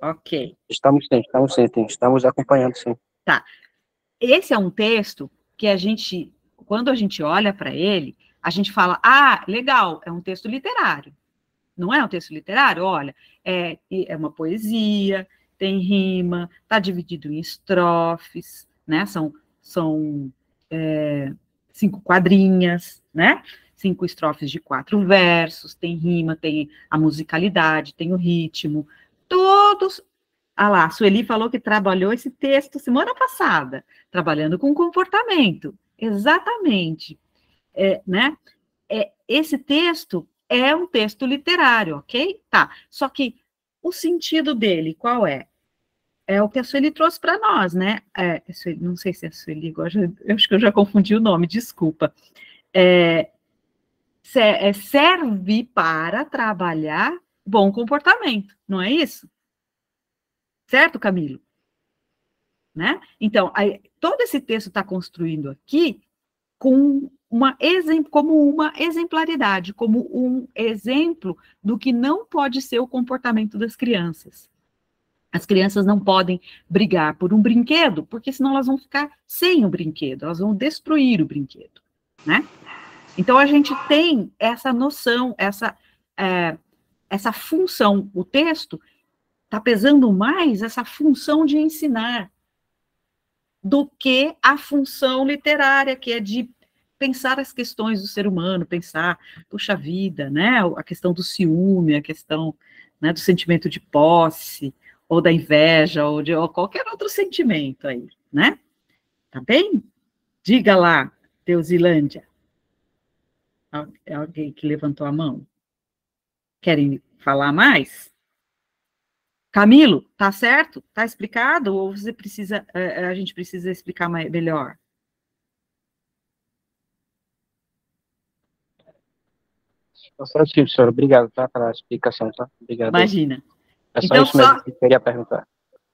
Speaker 3: Ok.
Speaker 7: Estamos acompanhando, sim.
Speaker 3: Tá. Esse é um texto que quando a gente olha para ele, a gente fala, legal, é um texto literário. Não é um texto literário? Olha, é uma poesia, tem rima, está dividido em estrofes, né? São 5 quadrinhas, né? 5 estrofes de 4 versos, tem rima, tem a musicalidade, tem o ritmo, todos. A Sueli falou que trabalhou esse texto semana passada, trabalhando com comportamento, exatamente, né? Esse texto é um texto literário, ok? Tá, só que o sentido dele, qual é? É o que a Sueli trouxe para nós, né? Não sei se é a Sueli, eu acho que eu já confundi o nome, desculpa. serve para trabalhar bom comportamento, não é isso? Certo, Camilo? Né? Então, todo esse texto está construindo aqui como uma exemplaridade, como um exemplo do que não pode ser o comportamento das crianças. As crianças não podem brigar por um brinquedo, porque senão elas vão ficar sem o brinquedo, elas vão destruir o brinquedo, né? Então, a gente tem essa noção, essa função, o texto está pesando mais essa função de ensinar do que a função literária, que é de pensar as questões do ser humano, pensar, puxa vida, né, a questão do ciúme, a questão, né, do sentimento de posse, ou da inveja, ou de qualquer outro sentimento aí, né? Tá bem? Diga lá, Deusilândia. Alguém que levantou a mão? Querem falar mais? Camilo, tá certo? Tá explicado? Ou você precisa, a gente precisa explicar melhor?
Speaker 7: Tá certinho, professor. Obrigado, tá, pela explicação, tá? Obrigado.
Speaker 3: Imagina.
Speaker 7: É só
Speaker 3: Então,
Speaker 7: isso mesmo que eu queria perguntar.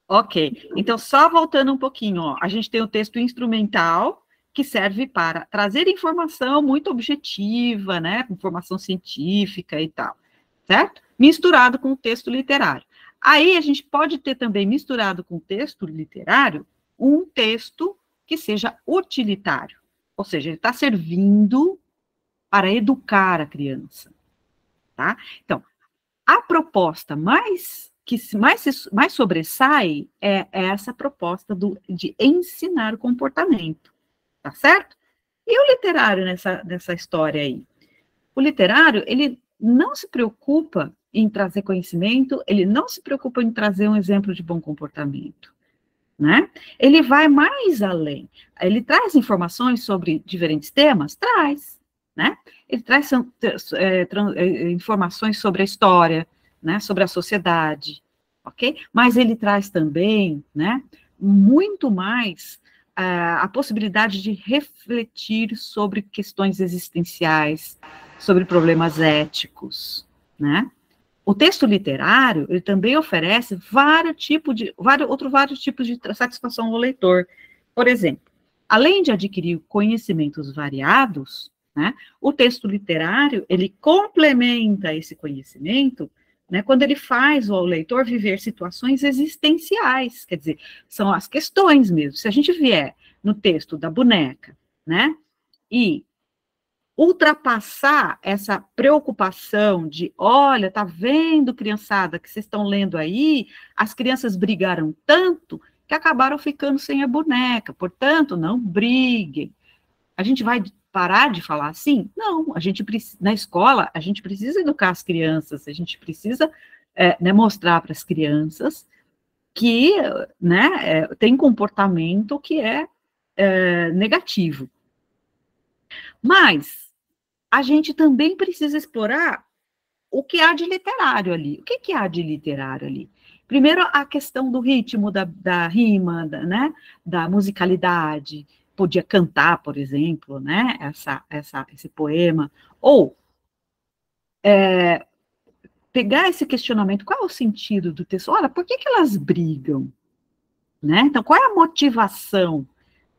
Speaker 3: Ok. Então, só voltando um pouquinho, ó, a gente tem o texto instrumental, que serve para trazer informação muito objetiva, né, informação científica e tal, certo? Misturado com o texto literário. Aí, a gente pode ter também, misturado com o texto literário, um texto que seja utilitário, ou seja, ele está servindo para educar a criança, tá? Então, a proposta que mais sobressai é essa proposta de ensinar o comportamento, tá certo? E o literário nessa história aí? O literário, ele não se preocupa em trazer conhecimento, ele não se preocupa em trazer um exemplo de bom comportamento, né? Ele vai mais além. Ele traz informações sobre diferentes temas? Traz, né? Ele traz informações sobre a história, né? Sobre a sociedade, ok? Mas ele traz também, né? Muito mais a possibilidade de refletir sobre questões existenciais, sobre problemas éticos, né? O texto literário, ele também oferece vários tipos de satisfação ao leitor. Por exemplo, além de adquirir conhecimentos variados, né, o texto literário, ele complementa esse conhecimento, né, quando ele faz o leitor viver situações existenciais, quer dizer, são as questões mesmo. Se a gente vier no texto da boneca, né, e ultrapassar essa preocupação de, olha, tá vendo, criançada, que vocês estão lendo aí, as crianças brigaram tanto que acabaram ficando sem a boneca, portanto, não briguem. A gente vai parar de falar assim? Não, na escola, a gente precisa educar as crianças, a gente precisa né, mostrar para as crianças que né, tem comportamento que é negativo. Mas a gente também precisa explorar o que há de literário ali. O que há de literário ali? Primeiro, a questão do ritmo, da rima, né, da musicalidade. Podia cantar, por exemplo, né, esse poema. Ou pegar esse questionamento, qual é o sentido do texto? Olha, por que elas brigam? Né? Então, qual é a motivação,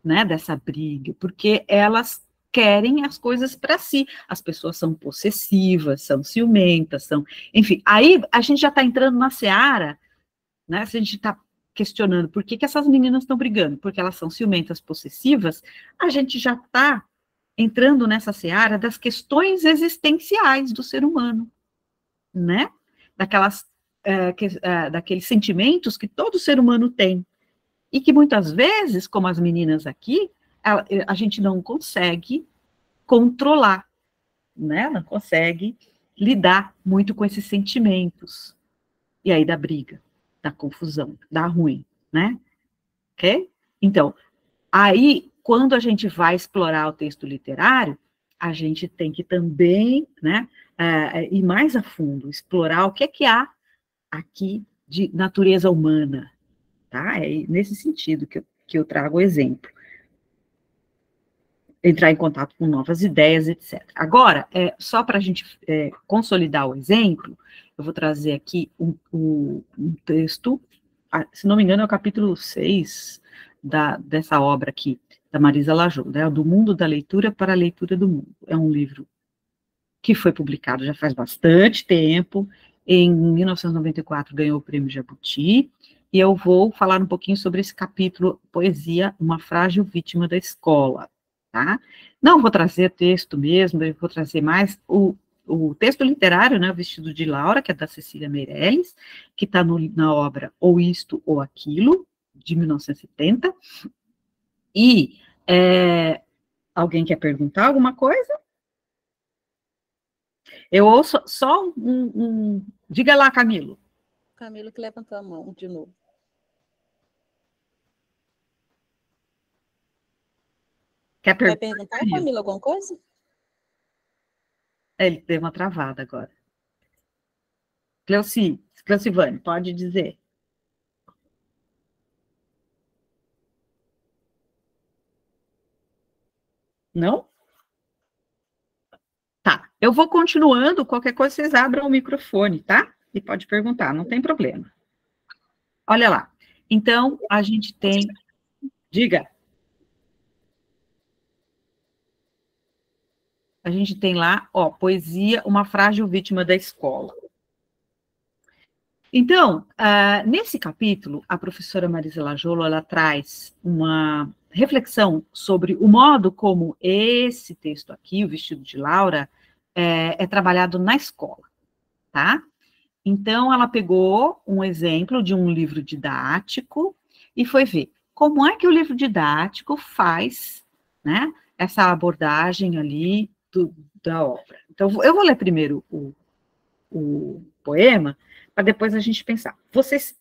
Speaker 3: né, dessa briga? Porque elas querem as coisas para si. As pessoas são possessivas, são ciumentas, enfim, aí a gente já está entrando na seara, né? Se a gente está questionando por que essas meninas estão brigando, porque elas são ciumentas, possessivas, a gente já está entrando nessa seara das questões existenciais do ser humano, né? Daqueles sentimentos que todo ser humano tem, e que muitas vezes, como as meninas aqui, a gente não consegue controlar, né? Não consegue lidar muito com esses sentimentos. E aí dá briga, dá confusão, dá ruim, né? Ok? Então, aí, quando a gente vai explorar o texto literário, a gente tem que também, né, ir mais a fundo, explorar o que há aqui de natureza humana, tá? É nesse sentido que eu trago o exemplo. entrar em contato com novas ideias, etc. Agora, só para a gente consolidar o exemplo, eu vou trazer aqui um texto, se não me engano, é o capítulo 6 dessa obra aqui, da Marisa Lajô, né, do Mundo da Leitura para a Leitura do Mundo. É um livro que foi publicado já faz bastante tempo, em 1994 ganhou o Prêmio Jabuti, e eu vou falar um pouquinho sobre esse capítulo, Poesia, uma frágil vítima da escola, tá? Não vou trazer texto mesmo, eu vou trazer mais o texto literário, né, O Vestido de Laura, que é da Cecília Meirelles, que está na obra Ou Isto ou Aquilo, de 1970, e alguém quer perguntar alguma coisa? Eu ouço só diga lá, Camilo.
Speaker 2: Camilo que levantou a mão de novo.
Speaker 3: Quer
Speaker 2: Vai perguntar, Camilo, alguma coisa?
Speaker 3: Ele deu uma travada agora. Cleucivane, pode dizer. Não? Tá, eu vou continuando, qualquer coisa vocês abram o microfone, tá? E pode perguntar, não tem problema. Olha lá, então a gente tem... Diga. A gente tem lá, ó, Poesia, uma frágil vítima da escola. Então, nesse capítulo, a professora Marisa Lajolo, ela traz uma reflexão sobre o modo como esse texto aqui, O Vestido de Laura, é trabalhado na escola, tá? Então, ela pegou um exemplo de um livro didático e foi ver como é que o livro didático faz, né, essa abordagem ali da obra. Então, eu vou ler primeiro o poema, para depois a gente pensar. Vocês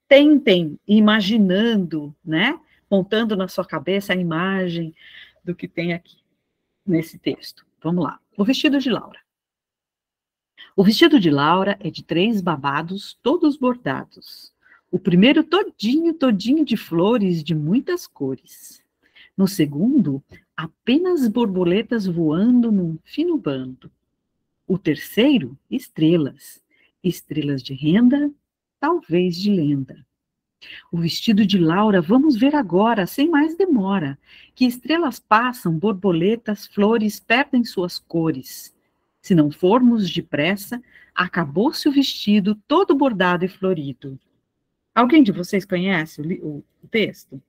Speaker 3: tentem, imaginando, né, montando na sua cabeça a imagem do que tem aqui nesse texto. Vamos lá. O Vestido de Laura. O vestido de Laura é de 3 babados, todos bordados. O primeiro todinho de flores de muitas cores. No segundo, apenas borboletas voando num fino bando. O terceiro, estrelas. Estrelas de renda, talvez de lenda. O vestido de Laura, vamos ver agora, sem mais demora, que estrelas passam, borboletas, flores perdem suas cores. Se não formos depressa, acabou-se o vestido todo bordado e florido. Alguém de vocês conhece o texto?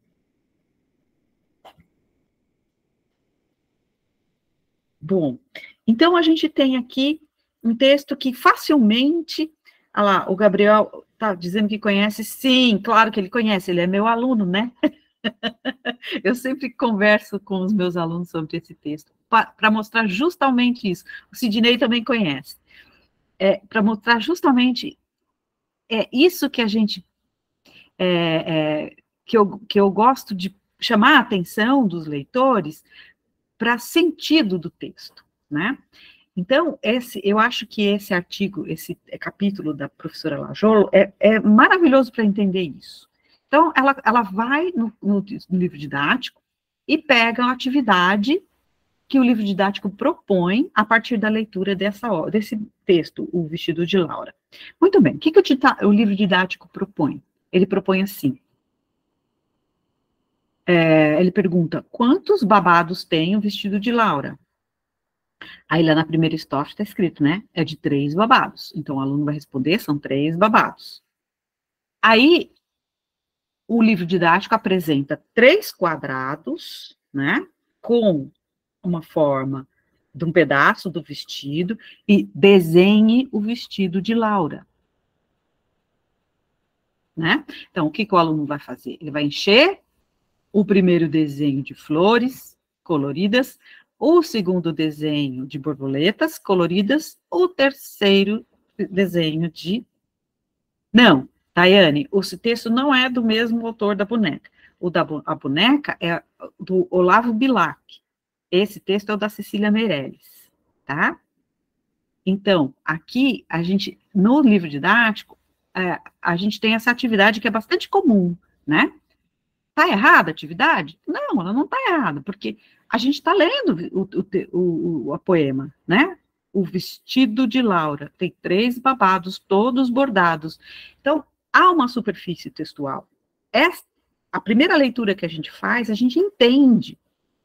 Speaker 3: Bom, então a gente tem aqui um texto que facilmente... Olha lá, o Gabriel está dizendo que conhece. Sim, claro que ele conhece, ele é meu aluno, né? Eu sempre converso com os meus alunos sobre esse texto, para mostrar justamente isso. O Sidney também conhece. Para mostrar justamente isso que a gente... que eu gosto de chamar a atenção dos leitores para sentido do texto, né? Então, eu acho que esse artigo, esse capítulo da professora Lajolo é maravilhoso para entender isso. Então, ela vai no livro didático e pega a atividade que o livro didático propõe a partir da leitura desse texto, O Vestido de Laura. Muito bem, o que o livro didático propõe? Ele propõe assim, ele pergunta, quantos babados tem o vestido de Laura? Aí lá na primeira estrofe está escrito, né? É de 3 babados. Então o aluno vai responder, são 3 babados. Aí o livro didático apresenta 3 quadrados, né? Com uma forma de um pedaço do vestido e desenhe o vestido de Laura. Né? Então, o que o aluno vai fazer? Ele vai encher o primeiro desenho de flores coloridas, o segundo desenho de borboletas coloridas, o terceiro desenho de... Não, Tayane, o texto não é do mesmo autor da boneca. A boneca é do Olavo Bilac. Esse texto é o da Cecília Meirelles, tá? Então, aqui, no livro didático, a gente tem essa atividade que é bastante comum, né? Está errada a atividade? Não, ela não está errada, porque a gente está lendo o poema, né? O Vestido de Laura, tem 3 babados, todos bordados. Então, há uma superfície textual. A primeira leitura que a gente faz, a gente entende,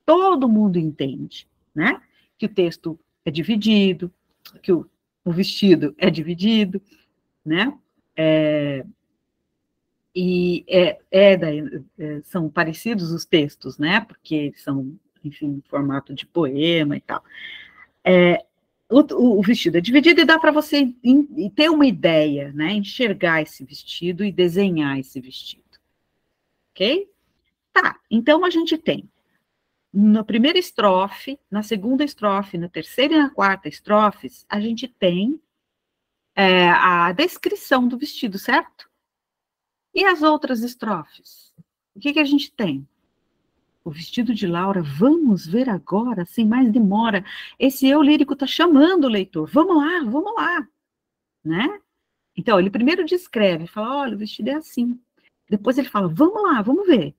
Speaker 3: todo mundo entende, né? Que o texto é dividido, que o vestido é dividido, né? São parecidos os textos, né? Porque são, enfim, em formato de poema e tal. O vestido é dividido e dá para você ter uma ideia, né? Enxergar esse vestido e desenhar esse vestido. Ok? Tá, então a gente tem na primeira estrofe, na segunda estrofe, na terceira e na quarta estrofes, a gente tem a descrição do vestido, certo? E as outras estrofes? O que a gente tem? O vestido de Laura, vamos ver agora, sem mais demora. Esse eu lírico está chamando o leitor. Vamos lá, né? Então, ele primeiro descreve, fala, olha, o vestido é assim. Depois ele fala, vamos lá, vamos ver.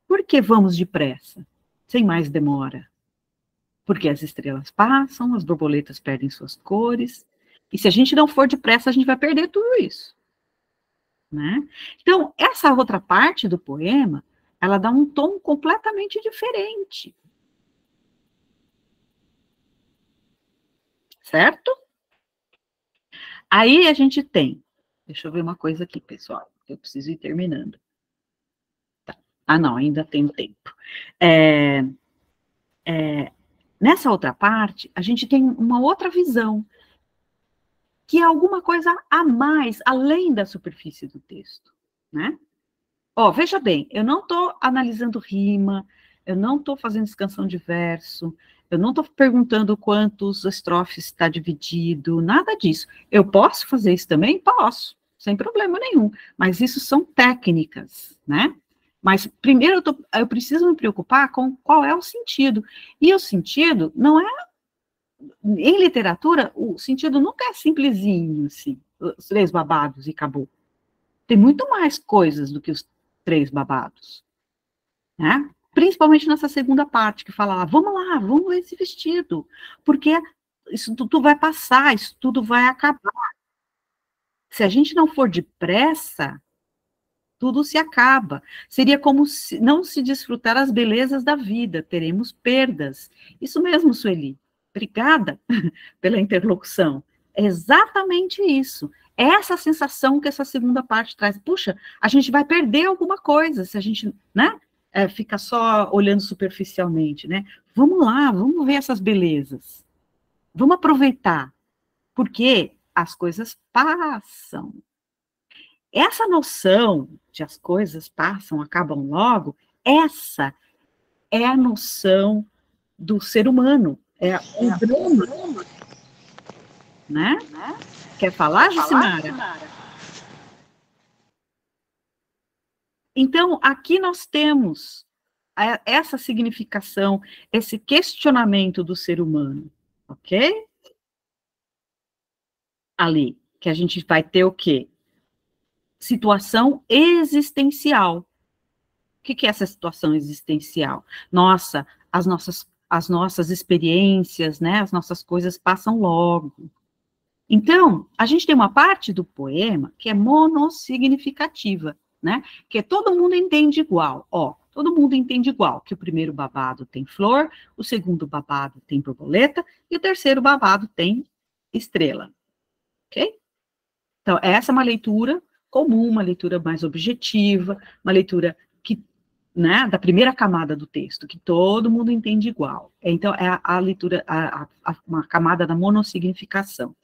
Speaker 3: Por que vamos depressa, sem mais demora? Porque as estrelas passam, as borboletas perdem suas cores, e se a gente não for depressa, a gente vai perder tudo isso. Né? Então, essa outra parte do poema, ela dá um tom completamente diferente. Certo? Aí a gente tem, deixa eu ver uma coisa aqui, pessoal, eu preciso ir terminando. Tá. Ah, não, ainda tenho tempo. Nessa outra parte, a gente tem uma outra visão, que é alguma coisa a mais, além da superfície do texto, né? Ó, veja bem, eu não estou analisando rima, eu não estou fazendo escansão de verso, eu não estou perguntando quantos estrofes está dividido, nada disso. Eu posso fazer isso também? Posso, sem problema nenhum, mas isso são técnicas, né? Mas primeiro eu preciso me preocupar com qual é o sentido, e o sentido não é, em literatura, o sentido nunca é simplesinho, assim, os 3 babados e acabou. Tem muito mais coisas do que os 3 babados, né? Principalmente nessa segunda parte, que fala, vamos lá, vamos ver esse vestido, porque isso tudo vai passar, isso tudo vai acabar. Se a gente não for depressa, tudo se acaba. Seria como se não se desfrutar as belezas da vida, teremos perdas. Isso mesmo, Sueli. Obrigada pela interlocução. É exatamente isso. É essa sensação que essa segunda parte traz. Puxa, a gente vai perder alguma coisa se a gente, né, fica só olhando superficialmente, né? Vamos lá, vamos ver essas belezas. Vamos aproveitar, porque as coisas passam. Essa noção de as coisas passam, acabam logo, essa é a noção do ser humano, é o drama, né? Quer falar, Jucimara? Então, aqui nós temos essa significação, esse questionamento do ser humano, ok? Ali, que a gente vai ter o quê? Situação existencial. O que é essa situação existencial? Nossa, as nossas experiências, né, as nossas coisas passam logo. Então, a gente tem uma parte do poema que é monossignificativa, né, que todo mundo entende igual. Ó, todo mundo entende igual, que o primeiro babado tem flor, o segundo babado tem borboleta, e o terceiro babado tem estrela. Ok? Então, essa é uma leitura comum, uma leitura mais objetiva, uma leitura que, né, da primeira camada do texto, que todo mundo entende igual. Então, é a leitura, uma camada da monossignificação.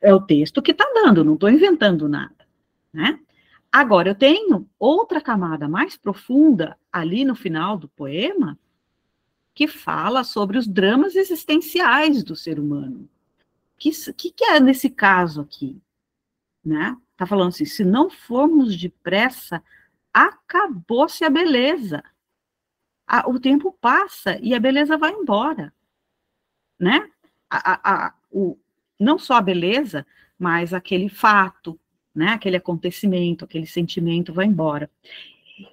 Speaker 3: É o texto que está dando, não estou inventando nada, né? Agora, eu tenho outra camada mais profunda, ali no final do poema, que fala sobre os dramas existenciais do ser humano. Que é nesse caso aqui? Né? Tá falando assim, se não formos depressa, acabou-se a beleza. O tempo passa e a beleza vai embora, né? Não só a beleza, mas aquele fato, né? Aquele acontecimento, aquele sentimento vai embora.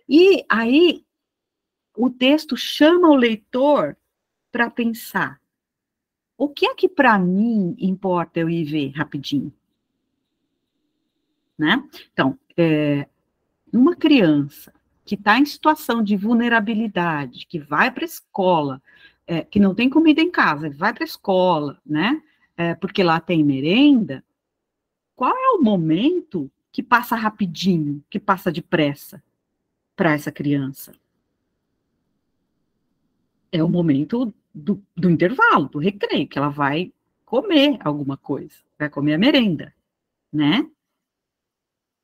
Speaker 3: E aí, o texto chama o leitor para pensar, o que é que para mim importa eu ir ver rapidinho? Né? Então, uma criança que está em situação de vulnerabilidade, que vai para a escola, que não tem comida em casa, vai para a escola, né? Porque lá tem merenda, qual é o momento que passa rapidinho, que passa depressa para essa criança? É o momento do intervalo, do recreio, que ela vai comer alguma coisa, vai comer a merenda, né?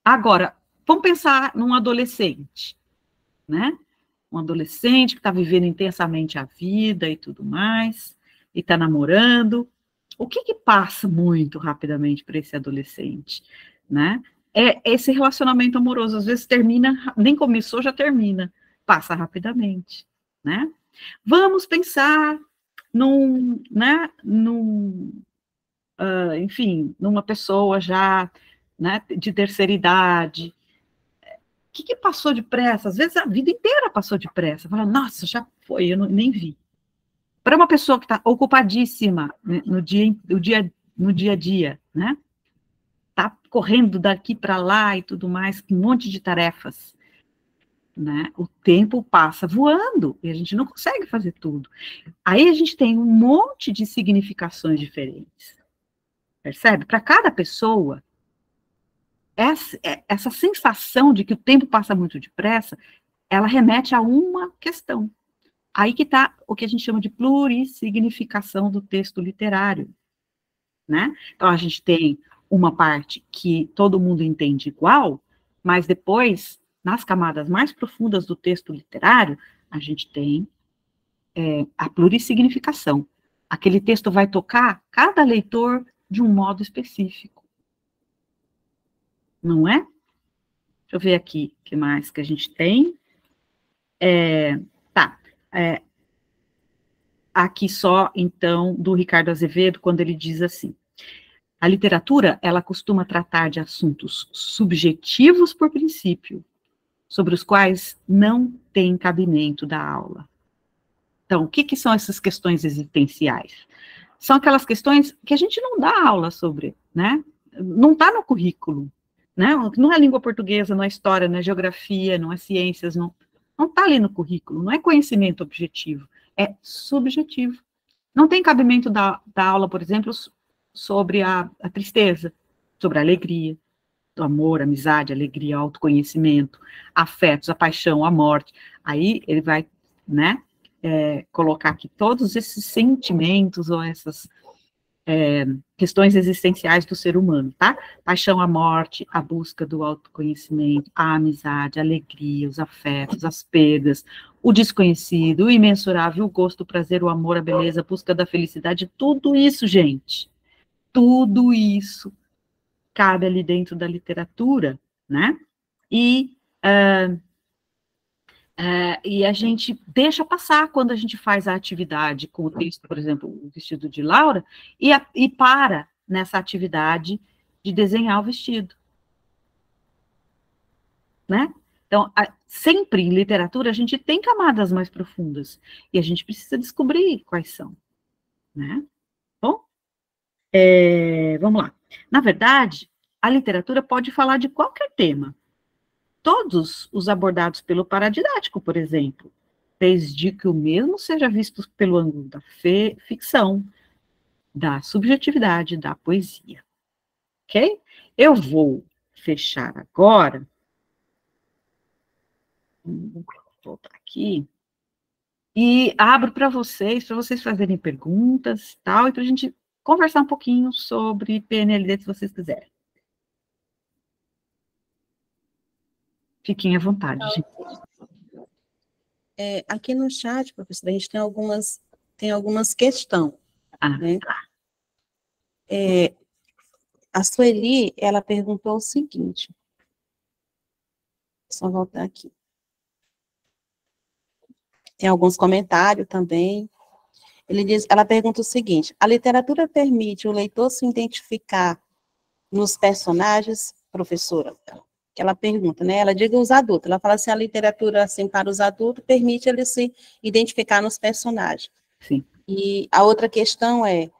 Speaker 3: Agora, vamos pensar num adolescente, né? Um adolescente que está vivendo intensamente a vida e tudo mais, e está namorando. O que passa muito rapidamente para esse adolescente, né? É esse relacionamento amoroso, às vezes termina, nem começou, já termina, passa rapidamente, né? Vamos pensar enfim, numa pessoa já, né, de terceira idade. O que passou depressa? Às vezes a vida inteira passou depressa. Fala, nossa, já foi, eu nem vi. Para uma pessoa que está ocupadíssima, né, no dia a dia, né? Está correndo daqui para lá e tudo mais, um monte de tarefas, né? O tempo passa voando e a gente não consegue fazer tudo. Aí a gente tem um monte de significações diferentes. Percebe? Para cada pessoa, essa sensação de que o tempo passa muito depressa, ela remete a uma questão. Aí que está o que a gente chama de plurissignificação do texto literário, né? Então, a gente tem uma parte que todo mundo entende igual, mas depois, nas camadas mais profundas do texto literário, a gente tem a plurissignificação. Aquele texto vai tocar cada leitor de um modo específico. Não é? Deixa eu ver aqui o que mais que a gente tem. Aqui só, então, do Ricardo Azevedo, quando ele diz assim, a literatura, ela costuma tratar de assuntos subjetivos por princípio, sobre os quais não tem cabimento da aula. Então, o que são essas questões existenciais? São aquelas questões que a gente não dá aula sobre, né? Não está no currículo, né? Não é língua portuguesa, não é história, não é geografia, não é ciências, não está ali no currículo, não é conhecimento objetivo, é subjetivo. Não tem cabimento da aula, por exemplo, sobre a tristeza, sobre a alegria, do amor, amizade, alegria, autoconhecimento, afetos, a paixão, a morte. Aí ele vai, né, colocar aqui todos esses sentimentos ou essas questões existenciais do ser humano, tá? Paixão, a morte, a busca do autoconhecimento, a amizade, a alegria, os afetos, as perdas, o desconhecido, o imensurável, o gosto, o prazer, o amor, a beleza, a busca da felicidade, tudo isso, gente, tudo isso cabe ali dentro da literatura, né? E a gente deixa passar quando a gente faz a atividade com o texto, por exemplo, o vestido de Laura, e para nessa atividade de desenhar o vestido. Né? Então, sempre em literatura a gente tem camadas mais profundas, e a gente precisa descobrir quais são. Né? Bom, vamos lá. Na verdade, a literatura pode falar de qualquer tema. Todos os abordados pelo paradidático, por exemplo, desde que o mesmo seja visto pelo ângulo da ficção, da subjetividade, da poesia. Ok? Eu vou fechar agora. Vou voltar aqui. E abro para vocês fazerem perguntas, tal, e para a gente conversar um pouquinho sobre PNLD, se vocês quiserem. Fiquem à vontade, gente.
Speaker 2: Aqui no chat, professora, a gente tem algumas questões. Né?
Speaker 3: Tá.
Speaker 2: A Sueli, ela perguntou o seguinte. Só voltar aqui. Tem alguns comentários também. Ela pergunta o seguinte: a literatura permite o leitor se identificar nos personagens, professora? que ela pergunta, né? Ela diz os adultos. Ela fala assim, a literatura, assim, para os adultos, permite eles se identificar nos personagens.
Speaker 3: Sim.
Speaker 2: E a outra questão é,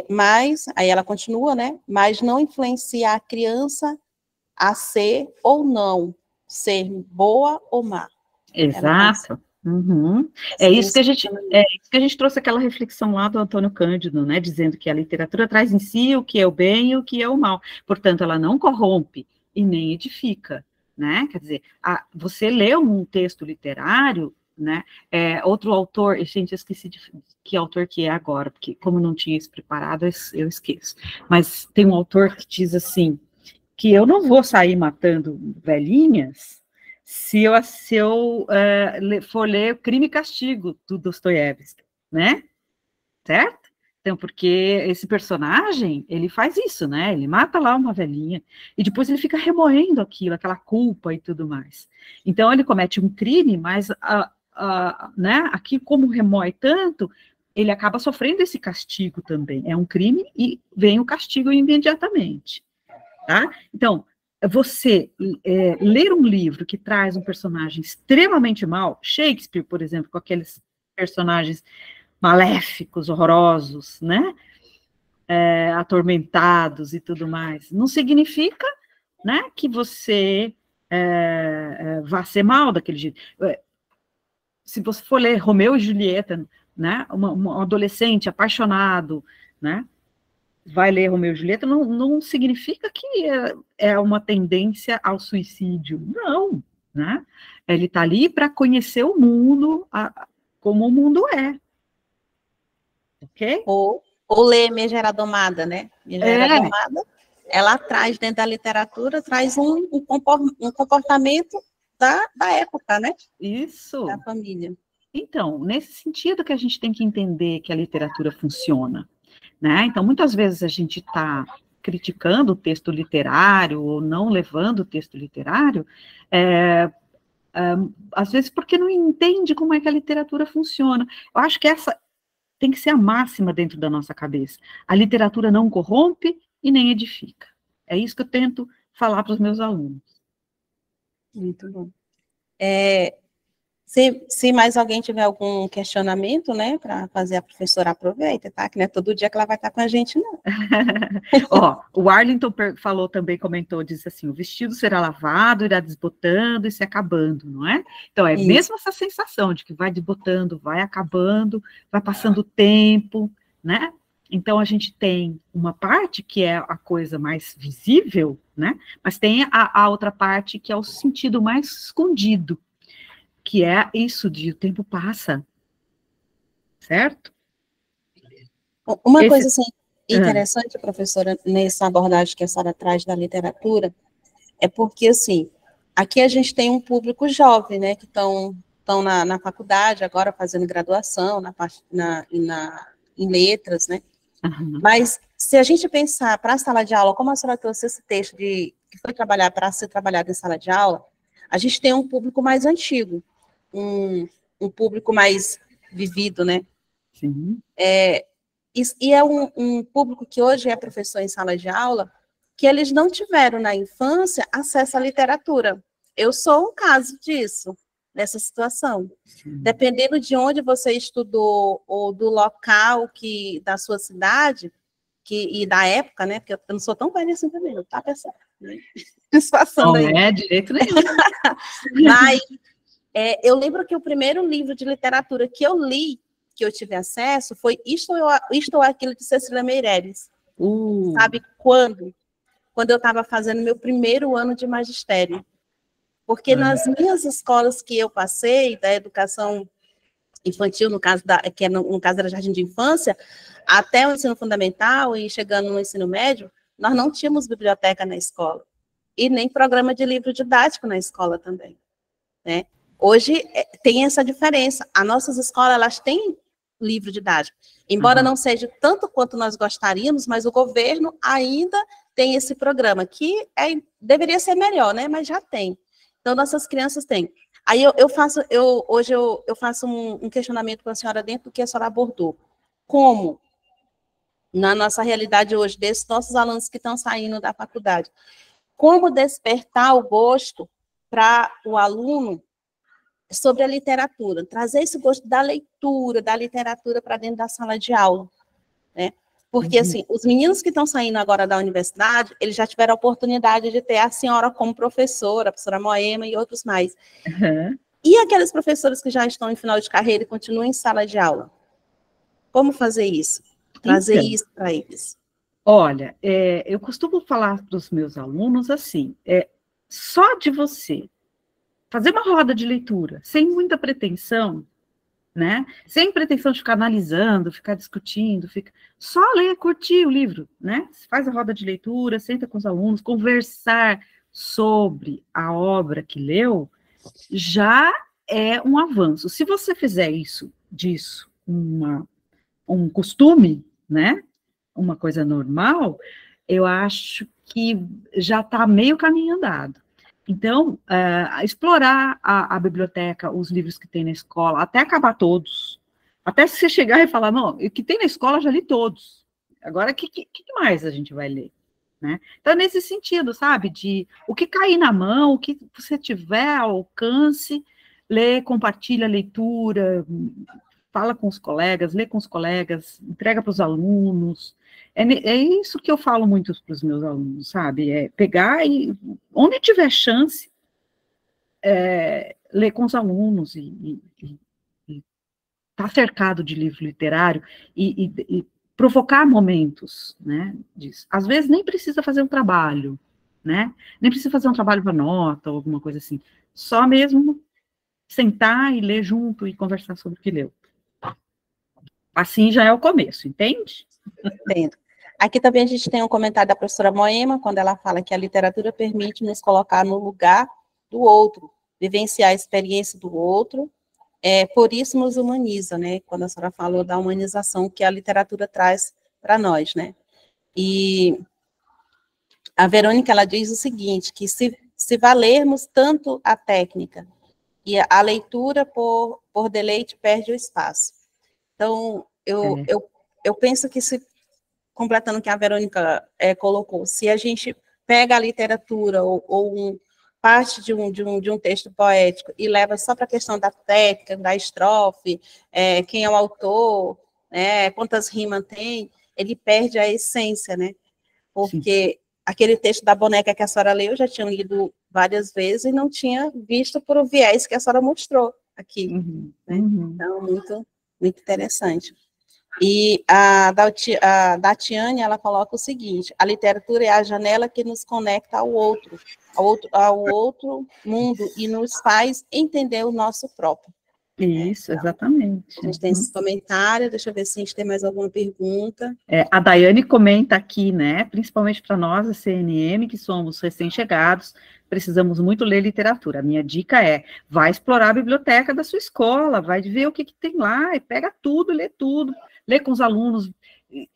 Speaker 2: mas, aí ela continua, né? Mas não influencia a criança a ser ou não, ser boa ou má.
Speaker 3: Exato. Uhum. É isso que a gente trouxe aquela reflexão lá do Antônio Cândido, né, dizendo que a literatura traz em si o que é o bem e o que é o mal. Portanto, ela não corrompe e nem edifica, né? Quer dizer, você lê um texto literário, né? Outro autor, gente, eu esqueci de que autor que é agora, porque como não tinha isso preparado, eu esqueço. Mas tem um autor que diz assim, que eu não vou sair matando velhinhas se eu for ler Crime e Castigo, do Dostoiévski, né? Certo? Então, porque esse personagem, ele faz isso, né? Ele mata lá uma velhinha, e depois ele fica remoendo aquilo, aquela culpa e tudo mais. Então, ele comete um crime, mas, né, aqui como remói tanto, ele acaba sofrendo esse castigo também. É um crime e vem o castigo imediatamente, tá? Então, você ler um livro que traz um personagem extremamente mau, Shakespeare, por exemplo, com aqueles personagens maléficos, horrorosos, né, atormentados e tudo mais, não significa, né, que você vá ser mal daquele jeito. Se você for ler Romeu e Julieta, né, um adolescente apaixonado, né, vai ler Romeu e Julieta, não significa que é uma tendência ao suicídio, não, né? Ele está ali para conhecer o mundo, como o mundo é, ok?
Speaker 2: Ou ler Megera Domada, né? Megera Domada, ela traz dentro da literatura, traz um comportamento da época, né?
Speaker 3: Isso.
Speaker 2: Da família.
Speaker 3: Então, nesse sentido que a gente tem que entender que a literatura funciona, né? Então, muitas vezes a gente está criticando o texto literário ou não levando o texto literário, às vezes porque não entende como é que a literatura funciona. Eu acho que essa tem que ser a máxima dentro da nossa cabeça. A literatura não corrompe e nem edifica. É isso que eu tento falar para os meus alunos.
Speaker 2: Muito bom. Se mais alguém tiver algum questionamento, né, para fazer, a professora aproveita, tá? Que não é todo dia que ela vai estar com a gente, não.
Speaker 3: Ó, o Arlington falou também, comentou, disse assim, o vestido será lavado, irá desbotando e se acabando, não é? Então, é mesmo essa sensação de que vai desbotando, vai acabando, vai passando o tempo, né? Então, a gente tem uma parte que é a coisa mais visível, né? Mas tem a outra parte que é o sentido mais escondido, que é isso de o tempo passa, certo?
Speaker 2: Uma coisa assim, interessante, professora, nessa abordagem que a senhora traz da literatura, é porque, assim, aqui a gente tem um público jovem, né, que estão na faculdade, agora fazendo graduação, em letras, né, mas se a gente pensar para a sala de aula, como a senhora trouxe esse texto que foi para ser trabalhado em sala de aula, a gente tem um público mais antigo, um público mais vivido, né?
Speaker 3: Sim.
Speaker 2: E é um público que hoje é professor em sala de aula, que eles não tiveram na infância acesso à literatura. Eu sou um caso disso, nessa situação. Sim. Dependendo de onde você estudou, ou do local da sua cidade, e da época, né? Porque eu não sou tão velha assim também, não tá pensando, né?
Speaker 3: Não é de jeito nenhum.
Speaker 2: Mas eu lembro que o primeiro livro de literatura que eu li, que eu tive acesso, foi Isto ou Aquilo, de Cecília Meirelles. Sabe quando? Quando eu estava fazendo meu primeiro ano de magistério. Porque nas minhas escolas que eu passei, da educação infantil, no caso era jardim de infância, até o ensino fundamental e chegando no ensino médio, nós não tínhamos biblioteca na escola. E nem programa de livro didático na escola também, né? Hoje tem essa diferença. As nossas escolas, elas têm livro didático. Embora não seja tanto quanto nós gostaríamos, mas o governo ainda tem esse programa, que deveria ser melhor, né? Mas já tem. Então, nossas crianças têm. Aí hoje eu faço um questionamento para a senhora dentro do que a senhora abordou. Como, na nossa realidade hoje, desses nossos alunos que estão saindo da faculdade, como despertar o gosto para o aluno sobre a literatura, trazer esse gosto da leitura, da literatura para dentro da sala de aula, né? Porque, assim, os meninos que estão saindo agora da universidade, eles já tiveram a oportunidade de ter a senhora como professora, a professora Moema e outros mais. E aqueles professores que já estão em final de carreira e continuam em sala de aula? Como fazer isso? Trazer isso para eles?
Speaker 3: Olha, eu costumo falar para os meus alunos assim, só de você fazer uma roda de leitura, sem muita pretensão, né? Sem pretensão de ficar analisando, ficar discutindo, só ler, curtir o livro, né? Faz a roda de leitura, senta com os alunos, conversar sobre a obra que leu, já é um avanço. Se você fizer disso um costume, né? Uma coisa normal, eu acho que já está meio caminho andado. Então, explorar a biblioteca, os livros que tem na escola, até acabar todos. Até se você chegar e falar, não, o que tem na escola, já li todos. Agora, o que mais a gente vai ler? Né? Então, nesse sentido, sabe, de o que cair na mão, o que você tiver ao alcance, lê, compartilha a leitura, fala com os colegas, lê com os colegas, entrega para os alunos. É isso que eu falo muito para os meus alunos, sabe? É pegar e, onde tiver chance, ler com os alunos e estar cercado de livro literário e provocar momentos, né? Disso. Às vezes nem precisa fazer um trabalho, né? Nem precisa fazer um trabalho para nota ou alguma coisa assim. Só mesmo sentar e ler junto e conversar sobre o que leu. Assim já é o começo, entende?
Speaker 2: Entendo. Aqui também a gente tem um comentário da professora Moema, quando ela fala que a literatura permite nos colocar no lugar do outro, vivenciar a experiência do outro, por isso nos humaniza, né? Quando a senhora falou da humanização que a literatura traz para nós, né? E a Verônica, ela diz o seguinte, que se valermos tanto a técnica e a leitura por deleite perde o espaço. Então, eu penso que completando o que a Verônica colocou, se a gente pega a literatura ou parte de um texto poético e leva só para a questão da técnica, da estrofe, quem é o autor, quantas rimas tem, ele perde a essência, né? Porque aquele texto da boneca que a senhora leu, eu já tinha lido várias vezes e não tinha visto por o viés que a senhora mostrou aqui. Né? Então, muito, muito interessante. E a Datiane, ela coloca o seguinte, a literatura é a janela que nos conecta ao outro mundo e nos faz entender o nosso próprio.
Speaker 3: Isso, exatamente.
Speaker 2: A gente tem esse comentário, deixa eu ver se a gente tem mais alguma pergunta.
Speaker 3: A Daiane comenta aqui, né, principalmente para nós, a CNM, que somos recém-chegados, precisamos muito ler literatura. A minha dica vai explorar a biblioteca da sua escola, vai ver o que tem lá, e pega tudo, lê com os alunos,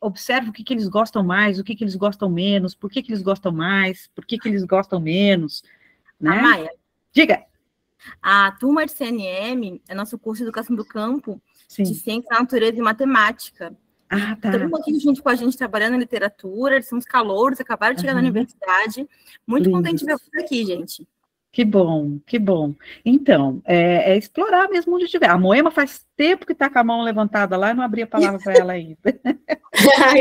Speaker 3: observa o que eles gostam mais, o que eles gostam menos, por que eles gostam mais, por que eles gostam menos, né?
Speaker 1: A Maia.
Speaker 3: Diga.
Speaker 1: A turma de CNM é nosso curso de Educação do Campo,
Speaker 3: Sim.
Speaker 1: de Ciência, Natureza e Matemática.
Speaker 3: Ah, tá.
Speaker 1: Estamos aqui junto com a gente, trabalhando em literatura, eles são os calouros, acabaram de chegar na universidade. Muito contente de ver vocês aqui, gente.
Speaker 3: Que bom, que bom. Então, explorar mesmo onde estiver. A Moema faz tempo que está com a mão levantada lá, eu não abri a palavra para ela ainda.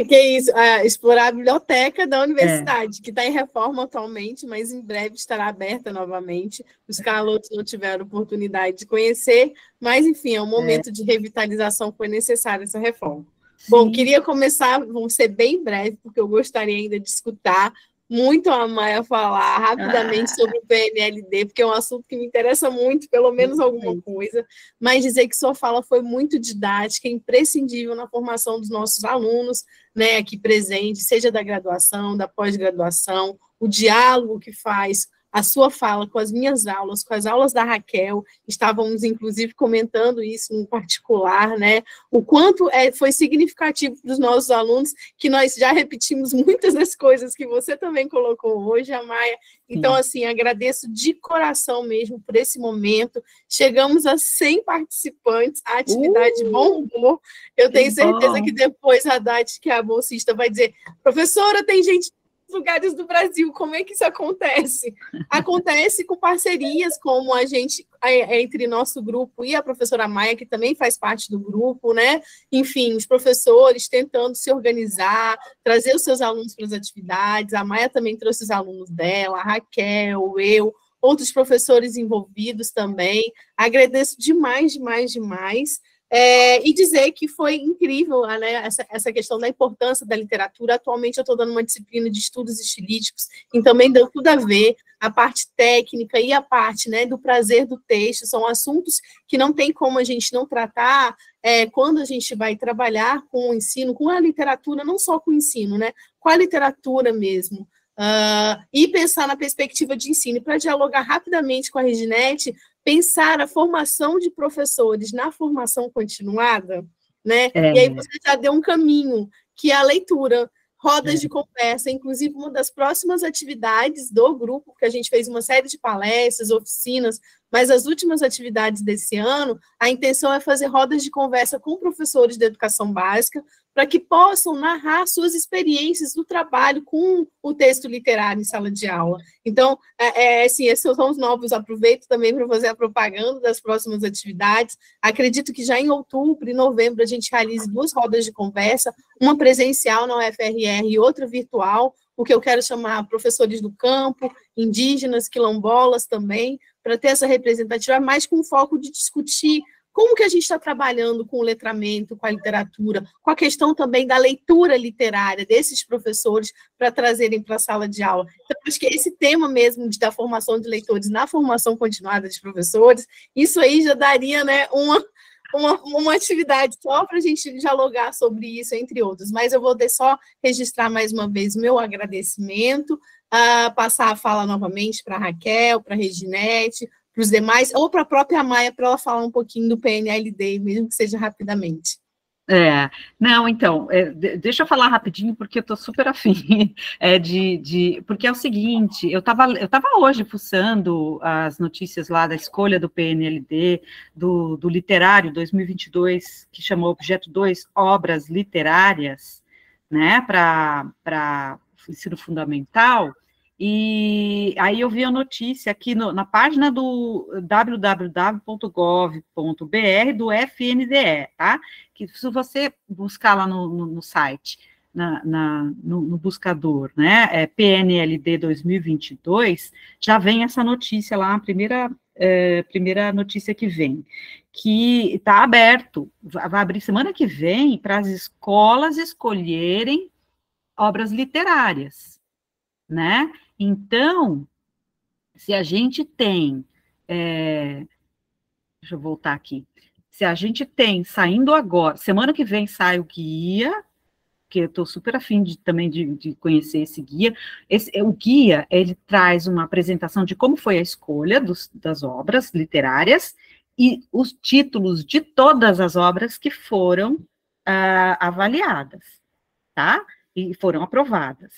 Speaker 6: Que isso, explorar a biblioteca da universidade, que está em reforma atualmente, mas em breve estará aberta novamente. Os calouros não tiveram oportunidade de conhecer, mas, enfim, é um momento de revitalização, foi necessária essa reforma. Sim. Bom, queria começar, vamos ser bem breve, porque eu gostaria ainda de escutar muito a Maia falar rapidamente sobre o PNLD, porque é um assunto que me interessa muito, pelo menos alguma coisa, mas dizer que sua fala foi muito didática, imprescindível na formação dos nossos alunos, né, aqui presentes, seja da graduação, da pós-graduação, o diálogo que faz a sua fala com as minhas aulas, com as aulas da Raquel, estávamos, inclusive, comentando isso em particular, né? O quanto foi significativo para os nossos alunos, que nós já repetimos muitas das coisas que você também colocou hoje, Maia. Então, assim, agradeço de coração mesmo por esse momento. Chegamos a 100 participantes, a atividade bombou. Eu tenho certeza que depois a Dati, que é a bolsista, vai dizer, professora, tem gente lugares do Brasil. Como é que isso acontece? Acontece com parcerias como a gente, entre nosso grupo e a professora Maia, que também faz parte do grupo, né? Enfim, os professores tentando se organizar, trazer os seus alunos para as atividades. A Maia também trouxe os alunos dela, a Raquel, eu, outros professores envolvidos também. Agradeço demais, demais, demais. E dizer que foi incrível, né, essa questão da importância da literatura. Atualmente eu estou dando uma disciplina de estudos estilísticos, e também deu tudo a ver, a parte técnica e a parte, né, do prazer do texto, são assuntos que não tem como a gente não tratar quando a gente vai trabalhar com o ensino, com a literatura, não só com o ensino, né, com a literatura mesmo. E pensar na perspectiva de ensino. E para dialogar rapidamente com a Reginete, pensar a formação de professores na formação continuada, né? E aí você já deu um caminho, que é a leitura, rodas de conversa, inclusive uma das próximas atividades do grupo, porque a gente fez uma série de palestras, oficinas, mas as últimas atividades desse ano, a intenção é fazer rodas de conversa com professores de educação básica, para que possam narrar suas experiências do trabalho com o texto literário em sala de aula. Então, assim, esses são os novos, aproveito também para fazer a propaganda das próximas atividades. Acredito que já em outubro e novembro a gente realize 2 rodas de conversa, uma presencial na UFRR e outra virtual, o que eu quero chamar professores do campo, indígenas, quilombolas também, para ter essa representatividade, mas com foco de discutir como que a gente está trabalhando com o letramento, com a literatura, com a questão também da leitura literária desses professores para trazerem para a sala de aula. Então, acho que esse tema mesmo da formação de leitores na formação continuada de professores, isso aí já daria, né, uma atividade só para a gente dialogar sobre isso, entre outros. Mas eu vou só registrar mais uma vez o meu agradecimento, passar a fala novamente para a Raquel, para a Reginete, para os demais, ou para a própria Maia, para ela falar um pouquinho do PNLD, mesmo que seja rapidamente.
Speaker 3: Não, então, deixa eu falar rapidinho, porque eu estou super afim, porque é o seguinte, eu tava hoje fuçando as notícias lá da escolha do PNLD, do literário 2022, que chamou Objeto 2, Obras Literárias, né, para o ensino fundamental. E aí eu vi a notícia aqui na página do www.gov.br do FNDE, tá? Que se você buscar lá no site, no buscador, né, PNLD 2022, já vem essa notícia lá, a primeira notícia que vem, que está aberto, vai abrir semana que vem para as escolas escolherem obras literárias, né? Então, se a gente tem, deixa eu voltar aqui, se a gente tem, saindo agora, semana que vem sai o guia, que eu estou super afim também de conhecer esse guia. O guia, ele traz uma apresentação de como foi a escolha das obras literárias e os títulos de todas as obras que foram avaliadas, tá? E foram aprovadas.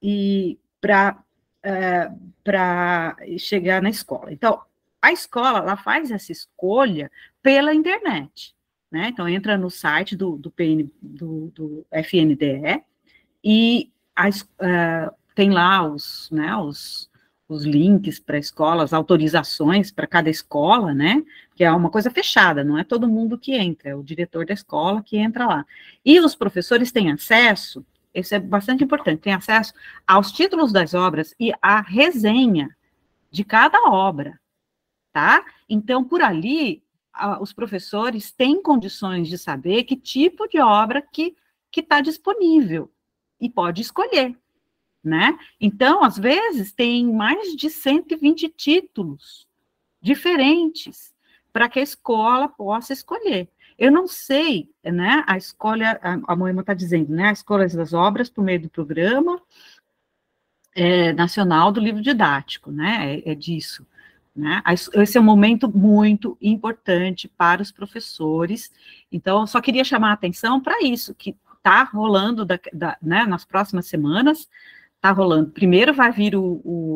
Speaker 3: E para chegar na escola. Então, a escola, ela faz essa escolha pela internet, né? Então, entra no site do FNDE e tem lá os links para a escola, as autorizações para cada escola, né? Que é uma coisa fechada, não é todo mundo que entra, é o diretor da escola que entra lá. E os professores têm acesso, isso é bastante importante, tem acesso aos títulos das obras e à resenha de cada obra, tá? Então, por ali, os professores têm condições de saber que tipo de obra que está disponível e pode escolher, né? Então, às vezes, tem mais de 120 títulos diferentes para que a escola possa escolher. Eu não sei, né, a escolha, a Moema está dizendo, né, a escolha das obras por meio do programa nacional do livro didático, né, disso, né, esse é um momento muito importante para os professores, então, eu só queria chamar a atenção para isso, que está rolando, né, nas próximas semanas, está rolando, primeiro vai vir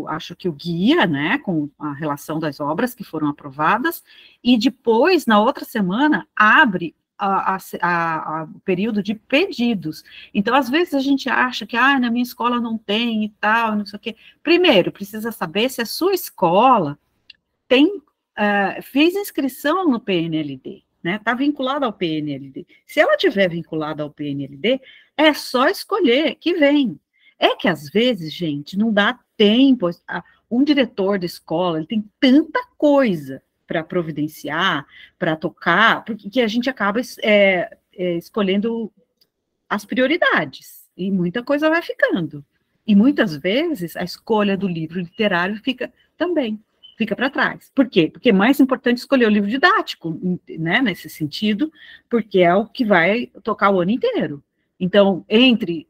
Speaker 3: acho que o guia, né, com a relação das obras que foram aprovadas, e depois, na outra semana, abre o período de pedidos. Então, às vezes, a gente acha que, na minha escola não tem e tal, não sei o quê. Primeiro, precisa saber se a sua escola fez inscrição no PNLD, né? Está vinculada ao PNLD. Se ela tiver vinculada ao PNLD, é só escolher que vem. É que, às vezes, gente, não dá tempo. Um diretor da escola, ele tem tanta coisa para providenciar, para tocar, porque a gente acaba escolhendo as prioridades, e muita coisa vai ficando. E muitas vezes a escolha do livro literário fica para trás. Por quê? Porque é mais importante escolher o livro didático, né, nesse sentido, porque é o que vai tocar o ano inteiro. Então, entre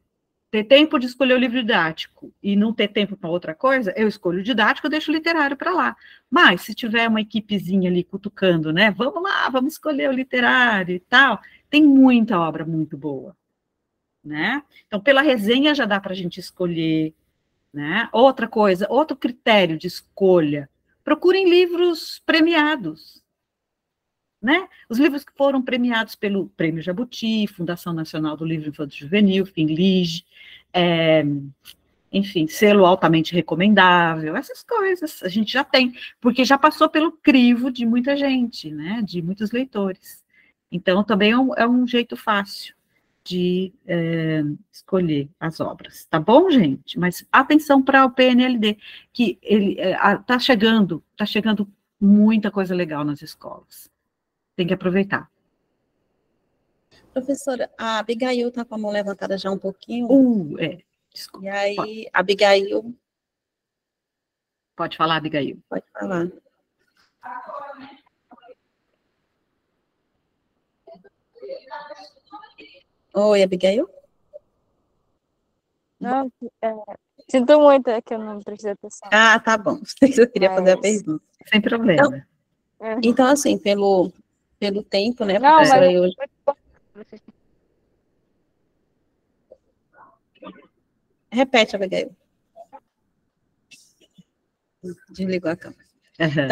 Speaker 3: ter tempo de escolher o livro didático e não ter tempo para outra coisa, eu escolho o didático, eu deixo o literário para lá. Mas, se tiver uma equipezinha ali cutucando, né, vamos lá, vamos escolher o literário e tal, tem muita obra muito boa, né? Então, pela resenha já dá para a gente escolher, né? Outra coisa, outro critério de escolha, procurem livros premiados, né? Os livros que foram premiados pelo Prêmio Jabuti, Fundação Nacional do Livro Infanto Juvenil, FINLIGE, enfim, selo altamente recomendável, essas coisas a gente já tem, porque já passou pelo crivo de muita gente, né? De muitos leitores. Então, também é um jeito fácil de escolher as obras, tá bom, gente? Mas atenção para o PNLD, que ele tá chegando muita coisa legal nas escolas. Tem que aproveitar.
Speaker 2: Professora, a Abigail está com a mão levantada já um pouquinho.
Speaker 3: Desculpa.
Speaker 2: E aí, Abigail...
Speaker 3: Pode falar, Abigail.
Speaker 2: Pode falar. Oi, Abigail?
Speaker 8: Não, sinto muito, é que eu não prestei atenção.
Speaker 2: Ah, tá bom. Eu queria fazer a pergunta.
Speaker 3: Sem problema.
Speaker 2: Então, assim, pelo tempo, né,
Speaker 8: Não,
Speaker 2: professora,
Speaker 8: mas...
Speaker 2: hoje... Repete, Abigail. Desligou a câmera.
Speaker 3: Uhum.
Speaker 2: Então,